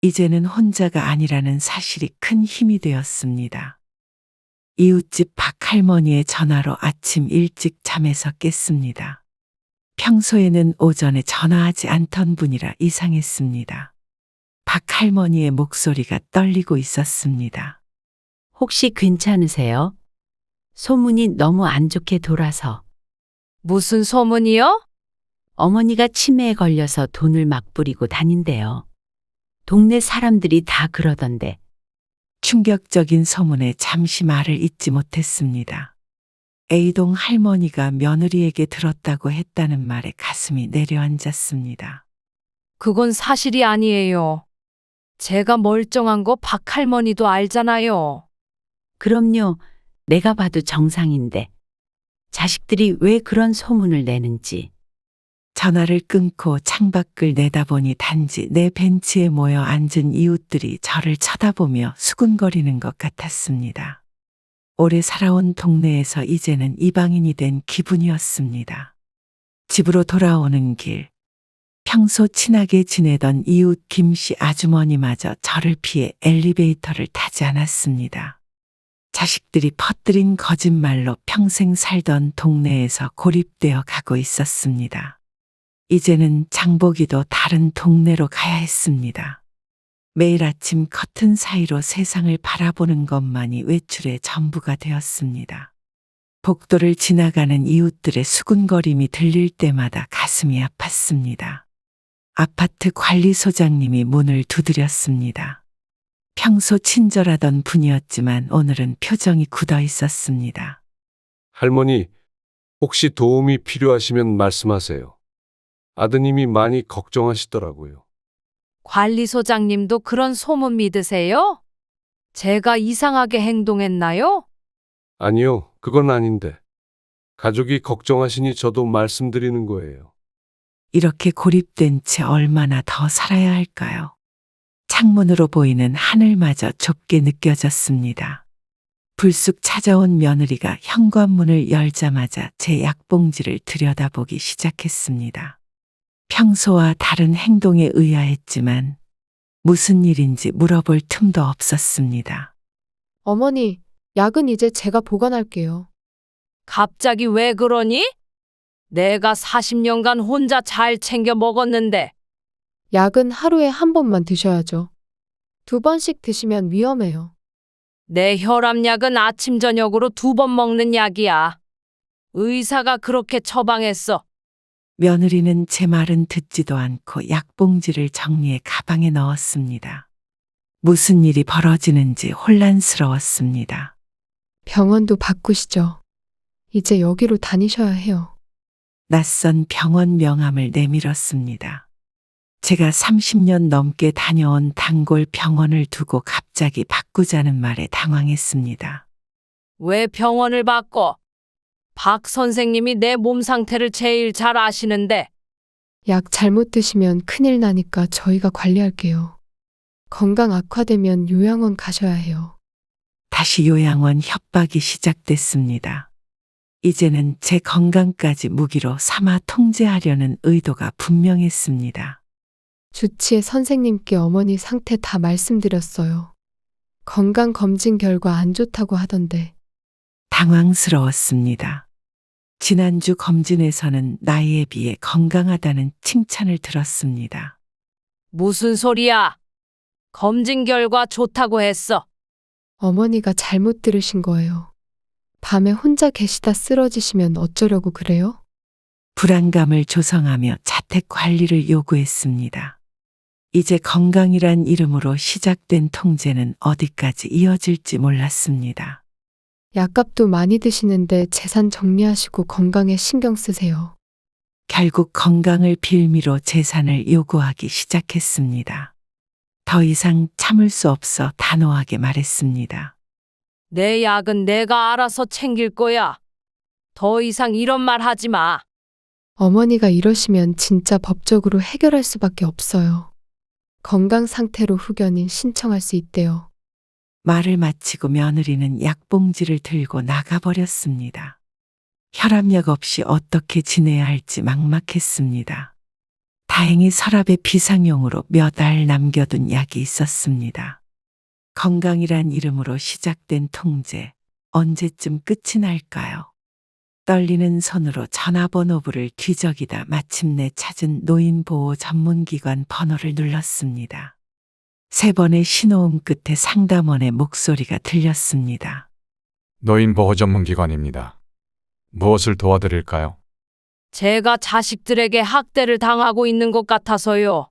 Speaker 4: 이제는 혼자가 아니라는 사실이 큰 힘이 되었습니다. 이웃집 박 할머니의 전화로 아침 일찍 잠에서 깼습니다. 평소에는 오전에 전화하지 않던 분이라 이상했습니다. 박 할머니의 목소리가 떨리고 있었습니다.
Speaker 10: 혹시 괜찮으세요? 소문이 너무 안 좋게 돌아서
Speaker 2: 무슨 소문이요?
Speaker 10: 어머니가 치매에 걸려서 돈을 막 뿌리고 다닌대요. 동네 사람들이 다 그러던데
Speaker 4: 충격적인 소문에 잠시 말을 잇지 못했습니다. A동 할머니가 며느리에게 들었다고 했다는 말에 가슴이 내려앉았습니다.
Speaker 2: 그건 사실이 아니에요. 제가 멀쩡한 거 박 할머니도 알잖아요.
Speaker 10: 그럼요. 내가 봐도 정상인데 자식들이 왜 그런 소문을 내는지.
Speaker 4: 전화를 끊고 창밖을 내다보니 단지 내 벤치에 모여 앉은 이웃들이 저를 쳐다보며 수군거리는 것 같았습니다. 오래 살아온 동네에서 이제는 이방인이 된 기분이었습니다. 집으로 돌아오는 길, 평소 친하게 지내던 이웃 김씨 아주머니마저 저를 피해 엘리베이터를 타지 않았습니다. 자식들이 퍼뜨린 거짓말로 평생 살던 동네에서 고립되어 가고 있었습니다. 이제는 장보기도 다른 동네로 가야 했습니다. 매일 아침 커튼 사이로 세상을 바라보는 것만이 외출의 전부가 되었습니다. 복도를 지나가는 이웃들의 수군거림이 들릴 때마다 가슴이 아팠습니다. 아파트 관리소장님이 문을 두드렸습니다. 평소 친절하던 분이었지만 오늘은 표정이 굳어 있었습니다.
Speaker 8: 할머니, 혹시 도움이 필요하시면 말씀하세요. 아드님이 많이 걱정하시더라고요.
Speaker 2: 관리소장님도 그런 소문 믿으세요? 제가 이상하게 행동했나요?
Speaker 8: 아니요, 그건 아닌데. 가족이 걱정하시니 저도 말씀드리는 거예요.
Speaker 4: 이렇게 고립된 채 얼마나 더 살아야 할까요? 창문으로 보이는 하늘마저 좁게 느껴졌습니다. 불쑥 찾아온 며느리가 현관문을 열자마자 제 약봉지를 들여다보기 시작했습니다. 평소와 다른 행동에 의아했지만 무슨 일인지 물어볼 틈도 없었습니다.
Speaker 3: 어머니, 약은 이제 제가 보관할게요.
Speaker 2: 갑자기 왜 그러니? 내가 40년간 혼자 잘 챙겨 먹었는데.
Speaker 3: 약은 하루에 한 번만 드셔야죠. 2번씩 드시면 위험해요.
Speaker 2: 내 혈압약은 아침 저녁으로 2번 먹는 약이야. 의사가 그렇게 처방했어.
Speaker 4: 며느리는 제 말은 듣지도 않고 약봉지를 정리해 가방에 넣었습니다. 무슨 일이 벌어지는지 혼란스러웠습니다.
Speaker 3: 병원도 바꾸시죠. 이제 여기로 다니셔야 해요.
Speaker 4: 낯선 병원 명함을 내밀었습니다. 제가 30년 넘게 다녀온 단골 병원을 두고 갑자기 바꾸자는 말에 당황했습니다.
Speaker 2: 왜 병원을 바꿔? 박 선생님이 내 몸 상태를 제일 잘 아시는데.
Speaker 3: 약 잘못 드시면 큰일 나니까 저희가 관리할게요. 건강 악화되면 요양원 가셔야 해요.
Speaker 4: 다시 요양원 협박이 시작됐습니다. 이제는 제 건강까지 무기로 삼아 통제하려는 의도가 분명했습니다.
Speaker 3: 주치의 선생님께 어머니 상태 다 말씀드렸어요. 건강검진 결과 안 좋다고 하던데.
Speaker 4: 당황스러웠습니다. 지난주 검진에서는 나이에 비해 건강하다는 칭찬을 들었습니다.
Speaker 2: 무슨 소리야? 검진 결과 좋다고 했어.
Speaker 3: 어머니가 잘못 들으신 거예요. 밤에 혼자 계시다 쓰러지시면 어쩌려고 그래요?
Speaker 4: 불안감을 조성하며 자택 관리를 요구했습니다. 이제 건강이란 이름으로 시작된 통제는 어디까지 이어질지 몰랐습니다.
Speaker 3: 약값도 많이 드시는데 재산 정리하시고 건강에 신경 쓰세요.
Speaker 4: 결국 건강을 빌미로 재산을 요구하기 시작했습니다. 더 이상 참을 수 없어 단호하게 말했습니다.
Speaker 2: 내 약은 내가 알아서 챙길 거야. 더 이상 이런 말 하지 마.
Speaker 3: 어머니가 이러시면 진짜 법적으로 해결할 수밖에 없어요. 건강 상태로 후견인 신청할 수 있대요.
Speaker 4: 말을 마치고 며느리는 약봉지를 들고 나가버렸습니다. 혈압약 없이 어떻게 지내야 할지 막막했습니다. 다행히 서랍에 비상용으로 몇 알 남겨둔 약이 있었습니다. 건강이란 이름으로 시작된 통제, 언제쯤 끝이 날까요? 떨리는 손으로 전화번호부를 뒤적이다 마침내 찾은 노인보호 전문기관 번호를 눌렀습니다. 3번의 신호음 끝에 상담원의 목소리가 들렸습니다.
Speaker 1: 노인보호 전문기관입니다. 무엇을 도와드릴까요?
Speaker 2: 제가 자식들에게 학대를 당하고 있는 것 같아서요.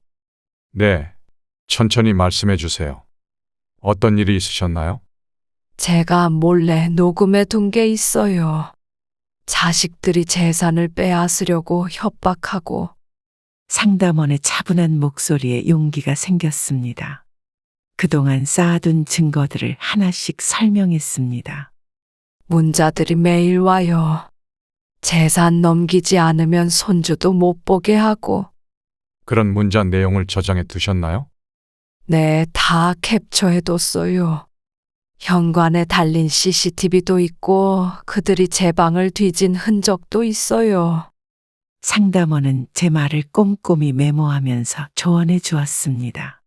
Speaker 1: 네, 천천히 말씀해 주세요. 어떤 일이 있으셨나요?
Speaker 2: 제가 몰래 녹음해 둔 게 있어요. 자식들이 재산을 빼앗으려고 협박하고
Speaker 4: 상담원의 차분한 목소리에 용기가 생겼습니다. 그동안 쌓아둔 증거들을 하나씩 설명했습니다.
Speaker 2: 문자들이 매일 와요. 재산 넘기지 않으면 손주도 못 보게 하고.
Speaker 1: 그런 문자 내용을 저장해 두셨나요?
Speaker 2: 네, 다 캡처해 뒀어요. 현관에 달린 CCTV도 있고 그들이 제 방을 뒤진 흔적도 있어요.
Speaker 4: 상담원은 제 말을 꼼꼼히 메모하면서 조언해 주었습니다.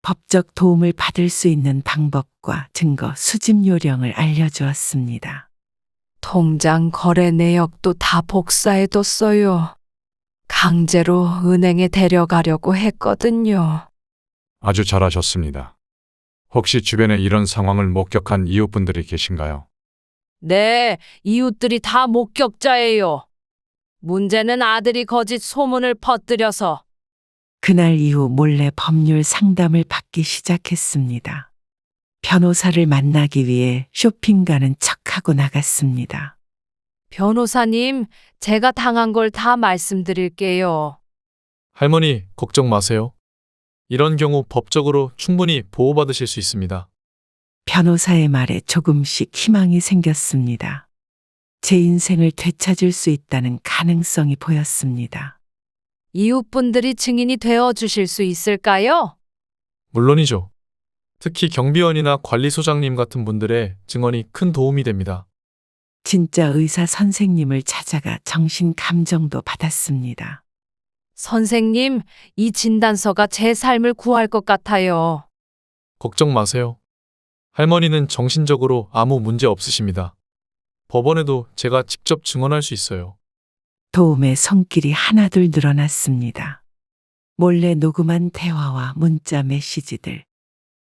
Speaker 4: 법적 도움을 받을 수 있는 방법과 증거 수집 요령을 알려주었습니다.
Speaker 2: 통장 거래 내역도 다 복사해 뒀어요. 강제로 은행에 데려가려고 했거든요.
Speaker 1: 아주 잘하셨습니다. 혹시 주변에 이런 상황을 목격한 이웃분들이 계신가요?
Speaker 2: 네, 이웃들이 다 목격자예요. 문제는 아들이 거짓 소문을 퍼뜨려서.
Speaker 4: 그날 이후 몰래 법률 상담을 받기 시작했습니다. 변호사를 만나기 위해 쇼핑 가는 척하고 나갔습니다.
Speaker 2: 변호사님, 제가 당한 걸 다 말씀드릴게요.
Speaker 9: 할머니, 걱정 마세요. 이런 경우 법적으로 충분히 보호받으실 수 있습니다.
Speaker 4: 변호사의 말에 조금씩 희망이 생겼습니다. 제 인생을 되찾을 수 있다는 가능성이 보였습니다.
Speaker 2: 이웃분들이 증인이 되어 주실 수 있을까요?
Speaker 9: 물론이죠. 특히 경비원이나 관리소장님 같은 분들의 증언이 큰 도움이 됩니다.
Speaker 4: 진짜 의사 선생님을 찾아가 정신 감정도 받았습니다.
Speaker 2: 선생님, 이 진단서가 제 삶을 구할 것 같아요.
Speaker 9: 걱정 마세요. 할머니는 정신적으로 아무 문제 없으십니다. 법원에도 제가 직접 증언할 수 있어요.
Speaker 4: 도움의 손길이 하나둘 늘어났습니다. 몰래 녹음한 대화와 문자 메시지들,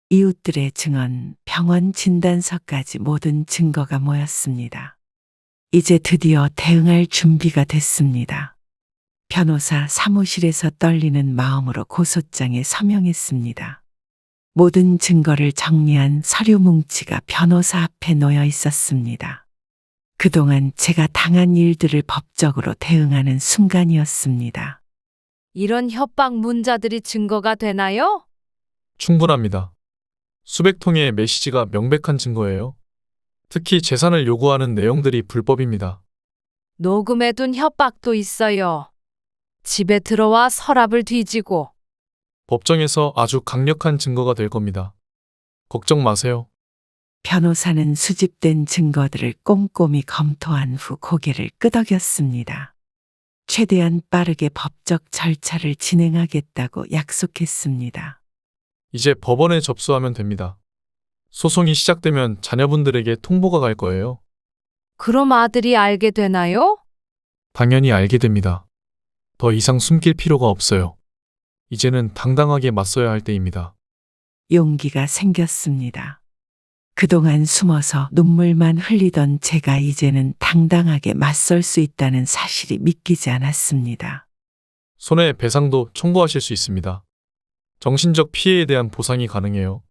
Speaker 4: 이웃들의 증언, 병원 진단서까지 모든 증거가 모였습니다. 이제 드디어 대응할 준비가 됐습니다. 변호사 사무실에서 떨리는 마음으로 고소장에 서명했습니다. 모든 증거를 정리한 서류 뭉치가 변호사 앞에 놓여 있었습니다. 그동안 제가 당한 일들을 법적으로 대응하는 순간이었습니다.
Speaker 2: 이런 협박 문자들이 증거가 되나요?
Speaker 9: 충분합니다. 수백 통의 메시지가 명백한 증거예요. 특히 재산을 요구하는 내용들이 불법입니다.
Speaker 2: 녹음해둔 협박도 있어요. 집에 들어와 서랍을 뒤지고.
Speaker 9: 법정에서 아주 강력한 증거가 될 겁니다. 걱정 마세요.
Speaker 4: 변호사는 수집된 증거들을 꼼꼼히 검토한 후 고개를 끄덕였습니다. 최대한 빠르게 법적 절차를 진행하겠다고 약속했습니다.
Speaker 9: 이제 법원에 접수하면 됩니다. 소송이 시작되면 자녀분들에게 통보가 갈 거예요.
Speaker 2: 그럼 아들이 알게 되나요?
Speaker 9: 당연히 알게 됩니다. 더 이상 숨길 필요가 없어요. 이제는 당당하게 맞서야 할 때입니다.
Speaker 4: 용기가 생겼습니다. 그동안 숨어서 눈물만 흘리던 제가 이제는 당당하게 맞설 수 있다는 사실이 믿기지 않았습니다.
Speaker 9: 손해배상도 청구하실 수 있습니다. 정신적 피해에 대한 보상이 가능해요.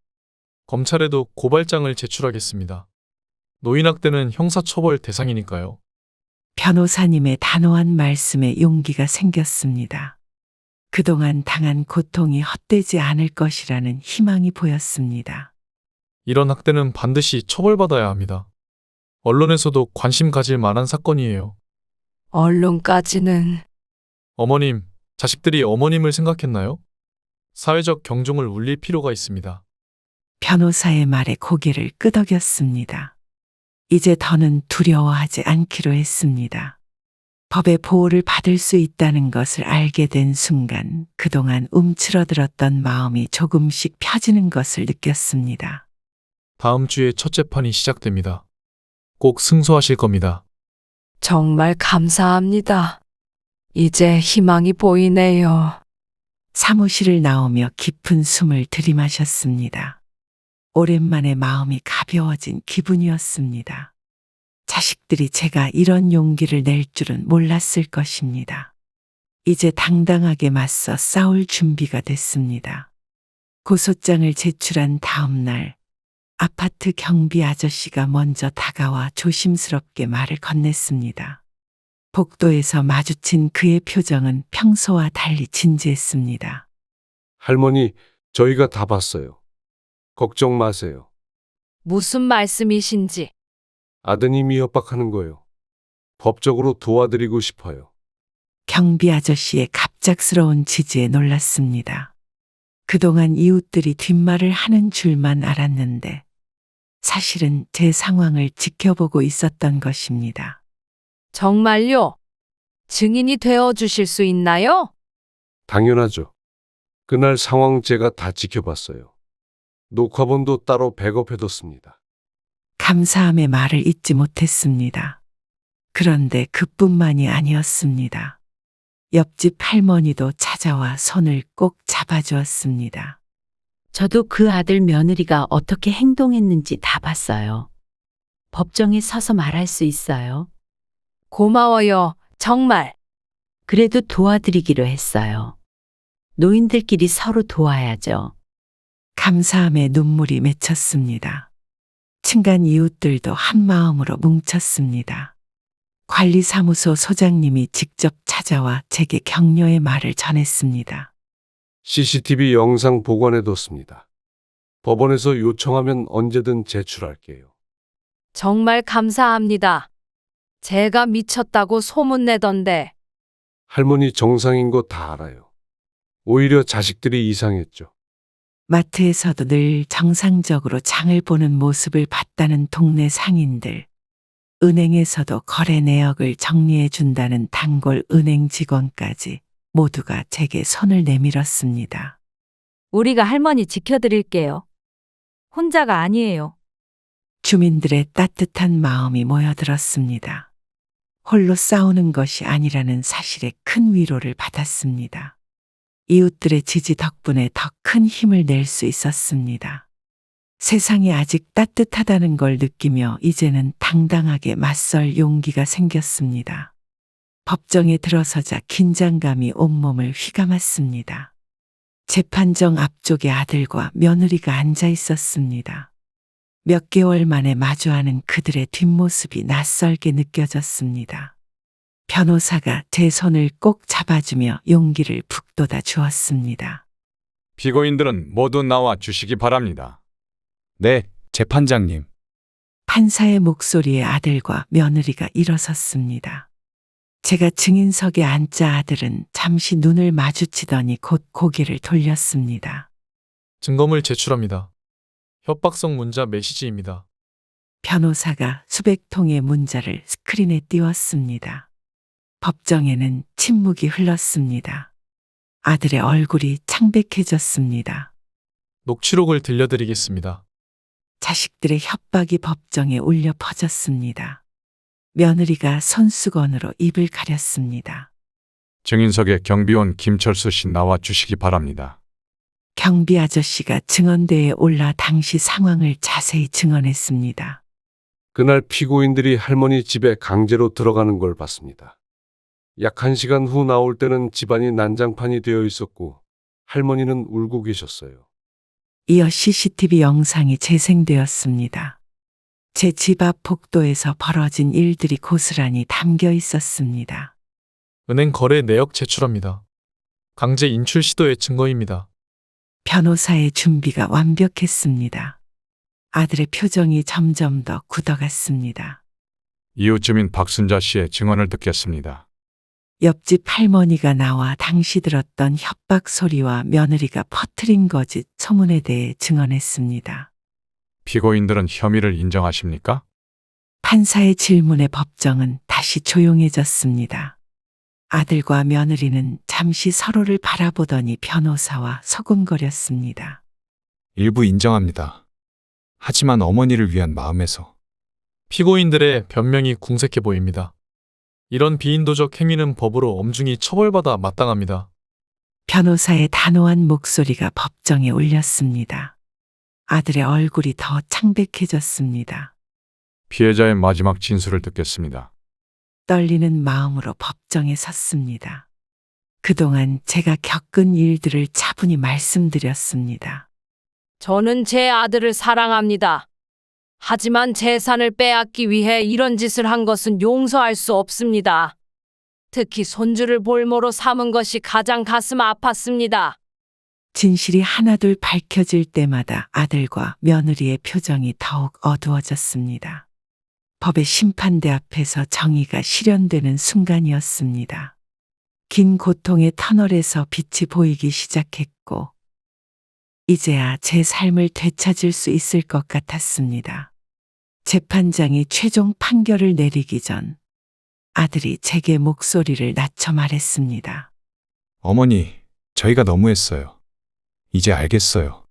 Speaker 9: 검찰에도 고발장을 제출하겠습니다. 노인학대는 형사처벌 대상이니까요.
Speaker 4: 변호사님의 단호한 말씀에 용기가 생겼습니다. 그동안 당한 고통이 헛되지 않을 것이라는 희망이 보였습니다.
Speaker 9: 이런 학대는 반드시 처벌받아야 합니다. 언론에서도 관심 가질 만한 사건이에요.
Speaker 2: 언론까지는.
Speaker 9: 어머님, 자식들이 어머님을 생각했나요? 사회적 경종을 울릴 필요가 있습니다.
Speaker 4: 변호사의 말에 고개를 끄덕였습니다. 이제 더는 두려워하지 않기로 했습니다. 법의 보호를 받을 수 있다는 것을 알게 된 순간 그동안 움츠러들었던 마음이 조금씩 펴지는 것을 느꼈습니다.
Speaker 9: 다음 주에 첫 재판이 시작됩니다. 꼭 승소하실 겁니다.
Speaker 2: 정말 감사합니다. 이제 희망이 보이네요.
Speaker 4: 사무실을 나오며 깊은 숨을 들이마셨습니다. 오랜만에 마음이 가벼워진 기분이었습니다. 자식들이 제가 이런 용기를 낼 줄은 몰랐을 것입니다. 이제 당당하게 맞서 싸울 준비가 됐습니다. 고소장을 제출한 다음 날, 아파트 경비 아저씨가 먼저 다가와 조심스럽게 말을 건넸습니다. 복도에서 마주친 그의 표정은 평소와 달리 진지했습니다.
Speaker 8: 할머니, 저희가 다 봤어요. 걱정 마세요.
Speaker 2: 무슨 말씀이신지.
Speaker 8: 아드님이 협박하는 거예요. 법적으로 도와드리고 싶어요.
Speaker 4: 경비 아저씨의 갑작스러운 지지에 놀랐습니다. 그동안 이웃들이 뒷말을 하는 줄만 알았는데 사실은 제 상황을 지켜보고 있었던 것입니다.
Speaker 2: 정말요? 증인이 되어 주실 수 있나요?
Speaker 8: 당연하죠. 그날 상황 제가 다 지켜봤어요. 녹화본도 따로 백업해뒀습니다.
Speaker 4: 감사함의 말을 잊지 못했습니다. 그런데 그뿐만이 아니었습니다. 옆집 할머니도 찾아와 손을 꼭 잡아주었습니다.
Speaker 10: 저도 그 아들 며느리가 어떻게 행동했는지 다 봤어요. 법정에 서서 말할 수 있어요.
Speaker 2: 고마워요. 정말.
Speaker 10: 그래도 도와드리기로 했어요. 노인들끼리 서로 도와야죠.
Speaker 4: 감사함에 눈물이 맺혔습니다. 친간 이웃들도 한마음으로 뭉쳤습니다. 관리사무소 소장님이 직접 찾아와 제게 격려의 말을 전했습니다.
Speaker 8: CCTV 영상 보관해뒀습니다. 법원에서 요청하면 언제든 제출할게요.
Speaker 2: 정말 감사합니다. 제가 미쳤다고 소문내던데.
Speaker 8: 할머니 정상인 거 다 알아요. 오히려 자식들이 이상했죠.
Speaker 4: 마트에서도 늘 정상적으로 장을 보는 모습을 봤다는 동네 상인들, 은행에서도 거래 내역을 정리해 준다는 단골 은행 직원까지 모두가 제게 손을 내밀었습니다.
Speaker 6: 우리가 할머니 지켜드릴게요. 혼자가 아니에요.
Speaker 4: 주민들의 따뜻한 마음이 모여들었습니다. 홀로 싸우는 것이 아니라는 사실에 큰 위로를 받았습니다. 이웃들의 지지 덕분에 더 큰 힘을 낼 수 있었습니다. 세상이 아직 따뜻하다는 걸 느끼며 이제는 당당하게 맞설 용기가 생겼습니다. 법정에 들어서자 긴장감이 온몸을 휘감았습니다. 재판정 앞쪽에 아들과 며느리가 앉아 있었습니다. 몇 개월 만에 마주하는 그들의 뒷모습이 낯설게 느껴졌습니다. 변호사가 제 손을 꼭 잡아주며 용기를 북돋아 주었습니다.
Speaker 1: 피고인들은 모두 나와 주시기 바랍니다. 네, 재판장님.
Speaker 4: 판사의 목소리에 아들과 며느리가 일어섰습니다. 제가 증인석에 앉자 아들은 잠시 눈을 마주치더니 곧 고개를 돌렸습니다.
Speaker 9: 증거물 제출합니다. 협박성 문자 메시지입니다.
Speaker 4: 변호사가 수백 통의 문자를 스크린에 띄웠습니다. 법정에는 침묵이 흘렀습니다. 아들의 얼굴이 창백해졌습니다.
Speaker 9: 녹취록을 들려드리겠습니다.
Speaker 4: 자식들의 협박이 법정에 울려 퍼졌습니다. 며느리가 손수건으로 입을 가렸습니다.
Speaker 1: 증인석에 경비원 김철수 씨 나와 주시기 바랍니다.
Speaker 4: 경비 아저씨가 증언대에 올라 당시 상황을 자세히 증언했습니다.
Speaker 8: 그날 피고인들이 할머니 집에 강제로 들어가는 걸 봤습니다. 약 1시간 후 나올 때는 집안이 난장판이 되어 있었고 할머니는 울고 계셨어요.
Speaker 4: 이어 CCTV 영상이 재생되었습니다. 제 집 앞 복도에서 벌어진 일들이 고스란히 담겨 있었습니다.
Speaker 9: 은행 거래 내역 제출합니다. 강제 인출 시도의 증거입니다.
Speaker 4: 변호사의 준비가 완벽했습니다. 아들의 표정이 점점 더 굳어갔습니다.
Speaker 1: 이웃 주민 박순자 씨의 증언을 듣겠습니다.
Speaker 4: 옆집 할머니가 나와 당시 들었던 협박 소리와 며느리가 퍼뜨린 거짓 소문에 대해 증언했습니다.
Speaker 1: 피고인들은 혐의를 인정하십니까?
Speaker 4: 판사의 질문에 법정은 다시 조용해졌습니다. 아들과 며느리는 잠시 서로를 바라보더니 변호사와 소곤거렸습니다.
Speaker 1: 일부 인정합니다. 하지만 어머니를 위한 마음에서.
Speaker 9: 피고인들의 변명이 궁색해 보입니다. 이런 비인도적 행위는 법으로 엄중히 처벌받아 마땅합니다.
Speaker 4: 변호사의 단호한 목소리가 법정에 울렸습니다. 아들의 얼굴이 더 창백해졌습니다.
Speaker 1: 피해자의 마지막 진술을 듣겠습니다.
Speaker 4: 떨리는 마음으로 법정에 섰습니다. 그동안 제가 겪은 일들을 차분히 말씀드렸습니다.
Speaker 2: 저는 제 아들을 사랑합니다. 하지만 재산을 빼앗기 위해 이런 짓을 한 것은 용서할 수 없습니다. 특히 손주를 볼모로 삼은 것이 가장 가슴 아팠습니다.
Speaker 4: 진실이 하나둘 밝혀질 때마다 아들과 며느리의 표정이 더욱 어두워졌습니다. 법의 심판대 앞에서 정의가 실현되는 순간이었습니다. 긴 고통의 터널에서 빛이 보이기 시작했고, 이제야 제 삶을 되찾을 수 있을 것 같았습니다. 재판장이 최종 판결을 내리기 전 아들이 제게 목소리를 낮춰 말했습니다.
Speaker 1: 어머니, 저희가 너무했어요. 이제 알겠어요.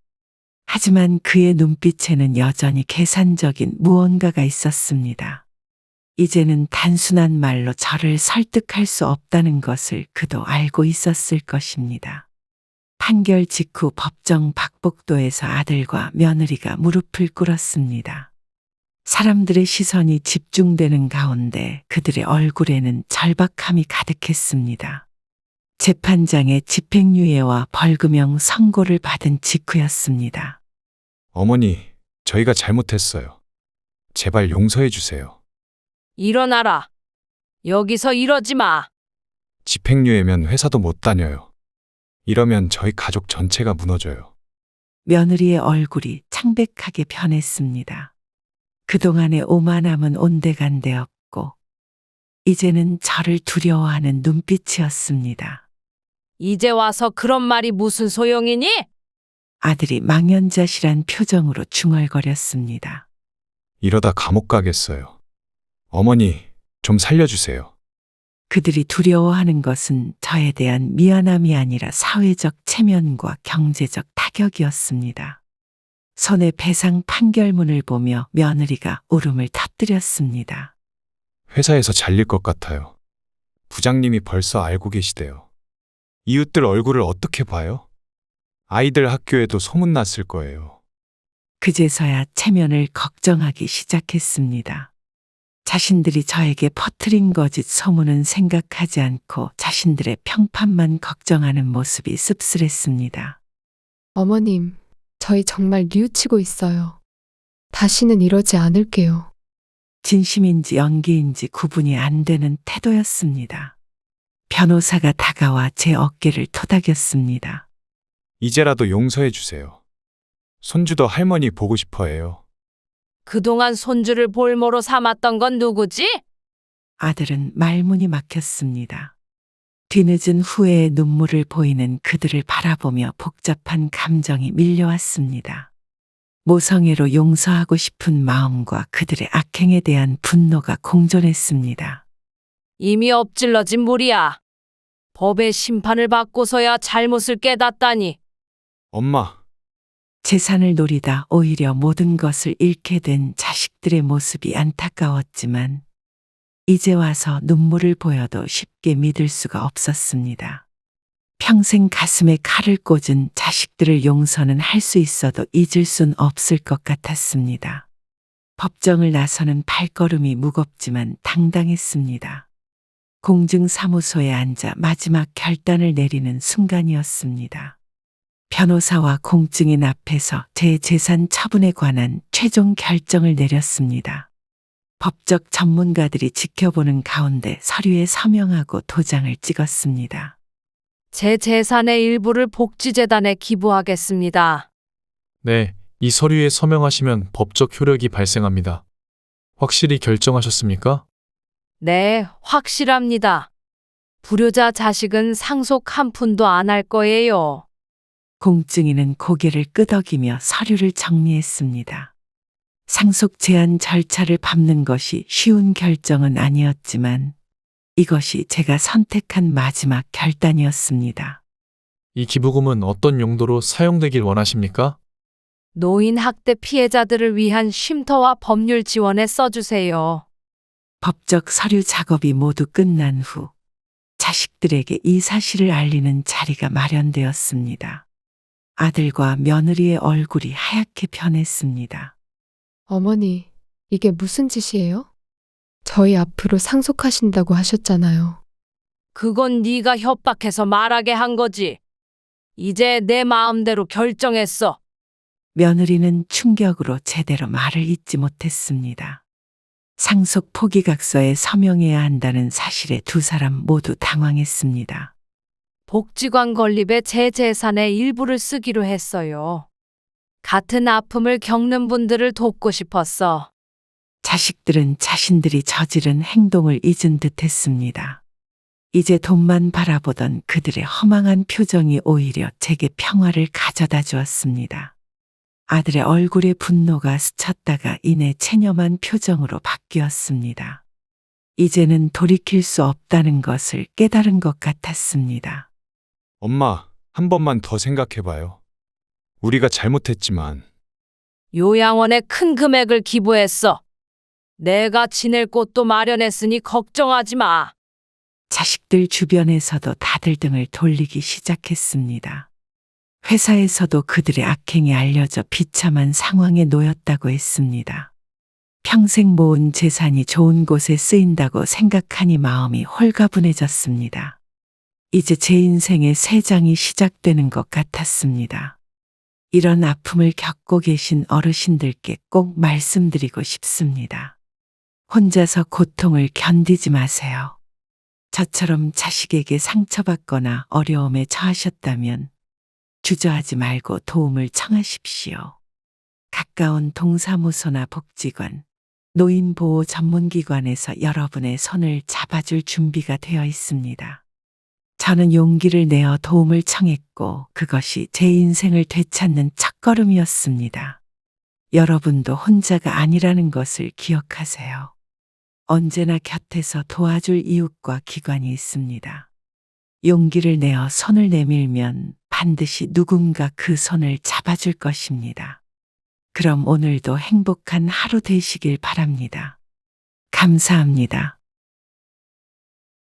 Speaker 4: 하지만 그의 눈빛에는 여전히 계산적인 무언가가 있었습니다. 이제는 단순한 말로 저를 설득할 수 없다는 것을 그도 알고 있었을 것입니다. 판결 직후 법정 박복도에서 아들과 며느리가 무릎을 꿇었습니다. 사람들의 시선이 집중되는 가운데 그들의 얼굴에는 절박함이 가득했습니다. 재판장의 집행유예와 벌금형 선고를 받은 직후였습니다.
Speaker 1: 어머니, 저희가 잘못했어요. 제발 용서해 주세요.
Speaker 2: 일어나라. 여기서 이러지 마.
Speaker 1: 집행유예면 회사도 못 다녀요. 이러면 저희 가족 전체가 무너져요.
Speaker 4: 며느리의 얼굴이 창백하게 변했습니다. 그동안의 오만함은 온데간데없고 이제는 저를 두려워하는 눈빛이었습니다.
Speaker 2: 이제 와서 그런 말이 무슨 소용이니?
Speaker 4: 아들이 망연자실한 표정으로 중얼거렸습니다.
Speaker 1: 이러다 감옥 가겠어요. 어머니, 좀 살려주세요.
Speaker 4: 그들이 두려워하는 것은 저에 대한 미안함이 아니라 사회적 체면과 경제적 타격이었습니다. 손에 배상 판결문을 보며 며느리가 울음을 터뜨렸습니다.
Speaker 1: 회사에서 잘릴 것 같아요. 부장님이 벌써 알고 계시대요. 이웃들 얼굴을 어떻게 봐요? 아이들 학교에도 소문났을 거예요.
Speaker 4: 그제서야 체면을 걱정하기 시작했습니다. 자신들이 저에게 퍼뜨린 거짓 소문은 생각하지 않고 자신들의 평판만 걱정하는 모습이 씁쓸했습니다.
Speaker 3: 어머님, 저희 정말 뉘우치고 있어요. 다시는 이러지 않을게요.
Speaker 4: 진심인지 연기인지 구분이 안 되는 태도였습니다. 변호사가 다가와 제 어깨를 토닥였습니다.
Speaker 1: 이제라도 용서해 주세요. 손주도 할머니 보고 싶어 해요.
Speaker 2: 그동안 손주를 볼모로 삼았던 건 누구지?
Speaker 4: 아들은 말문이 막혔습니다. 뒤늦은 후회의 눈물을 보이는 그들을 바라보며 복잡한 감정이 밀려왔습니다. 모성애로 용서하고 싶은 마음과 그들의 악행에 대한 분노가 공존했습니다.
Speaker 2: 이미 엎질러진 물이야. 법의 심판을 받고서야 잘못을 깨닫다니.
Speaker 1: 엄마,
Speaker 4: 재산을 노리다 오히려 모든 것을 잃게 된 자식들의 모습이 안타까웠지만 이제 와서 눈물을 보여도 쉽게 믿을 수가 없었습니다. 평생 가슴에 칼을 꽂은 자식들을 용서는 할 수 있어도 잊을 순 없을 것 같았습니다. 법정을 나서는 발걸음이 무겁지만 당당했습니다. 공증사무소에 앉아 마지막 결단을 내리는 순간이었습니다. 변호사와 공증인 앞에서 제 재산 처분에 관한 최종 결정을 내렸습니다. 법적 전문가들이 지켜보는 가운데 서류에 서명하고 도장을 찍었습니다.
Speaker 2: 제 재산의 일부를 복지재단에 기부하겠습니다.
Speaker 9: 네, 이 서류에 서명하시면 법적 효력이 발생합니다. 확실히 결정하셨습니까?
Speaker 2: 네, 확실합니다. 불효자 자식은 상속 한 푼도 안 할 거예요.
Speaker 4: 공증인은 고개를 끄덕이며 서류를 정리했습니다. 상속 제한 절차를 밟는 것이 쉬운 결정은 아니었지만 이것이 제가 선택한 마지막 결단이었습니다.
Speaker 9: 이 기부금은 어떤 용도로 사용되길 원하십니까?
Speaker 2: 노인 학대 피해자들을 위한 쉼터와 법률 지원에 써주세요.
Speaker 4: 법적 서류 작업이 모두 끝난 후 자식들에게 이 사실을 알리는 자리가 마련되었습니다. 아들과 며느리의 얼굴이 하얗게 변했습니다.
Speaker 3: 어머니, 이게 무슨 짓이에요? 저희 앞으로 상속하신다고 하셨잖아요.
Speaker 2: 그건 네가 협박해서 말하게 한 거지. 이제 내 마음대로 결정했어.
Speaker 4: 며느리는 충격으로 제대로 말을 잇지 못했습니다. 상속 포기각서에 서명해야 한다는 사실에 두 사람 모두 당황했습니다.
Speaker 2: 복지관 건립에 제 재산의 일부를 쓰기로 했어요. 같은 아픔을 겪는 분들을 돕고 싶었어.
Speaker 4: 자식들은 자신들이 저지른 행동을 잊은 듯 했습니다. 이제 돈만 바라보던 그들의 허망한 표정이 오히려 제게 평화를 가져다 주었습니다. 아들의 얼굴에 분노가 스쳤다가 이내 체념한 표정으로 바뀌었습니다. 이제는 돌이킬 수 없다는 것을 깨달은 것 같았습니다.
Speaker 1: 엄마, 한 번만 더 생각해봐요. 우리가 잘못했지만
Speaker 2: 요양원에 큰 금액을 기부했어. 내가 지낼 곳도 마련했으니 걱정하지 마.
Speaker 4: 자식들 주변에서도 다들 등을 돌리기 시작했습니다. 회사에서도 그들의 악행이 알려져 비참한 상황에 놓였다고 했습니다. 평생 모은 재산이 좋은 곳에 쓰인다고 생각하니 마음이 홀가분해졌습니다. 이제 제 인생의 새 장이 시작되는 것 같았습니다. 이런 아픔을 겪고 계신 어르신들께 꼭 말씀드리고 싶습니다. 혼자서 고통을 견디지 마세요. 저처럼 자식에게 상처받거나 어려움에 처하셨다면 주저하지 말고 도움을 청하십시오. 가까운 동사무소나 복지관, 노인보호 전문기관에서 여러분의 손을 잡아줄 준비가 되어 있습니다. 저는 용기를 내어 도움을 청했고 그것이 제 인생을 되찾는 첫걸음이었습니다. 여러분도 혼자가 아니라는 것을 기억하세요. 언제나 곁에서 도와줄 이웃과 기관이 있습니다. 용기를 내어 손을 내밀면 반드시 누군가 그 손을 잡아줄 것입니다. 그럼 오늘도 행복한 하루 되시길 바랍니다. 감사합니다.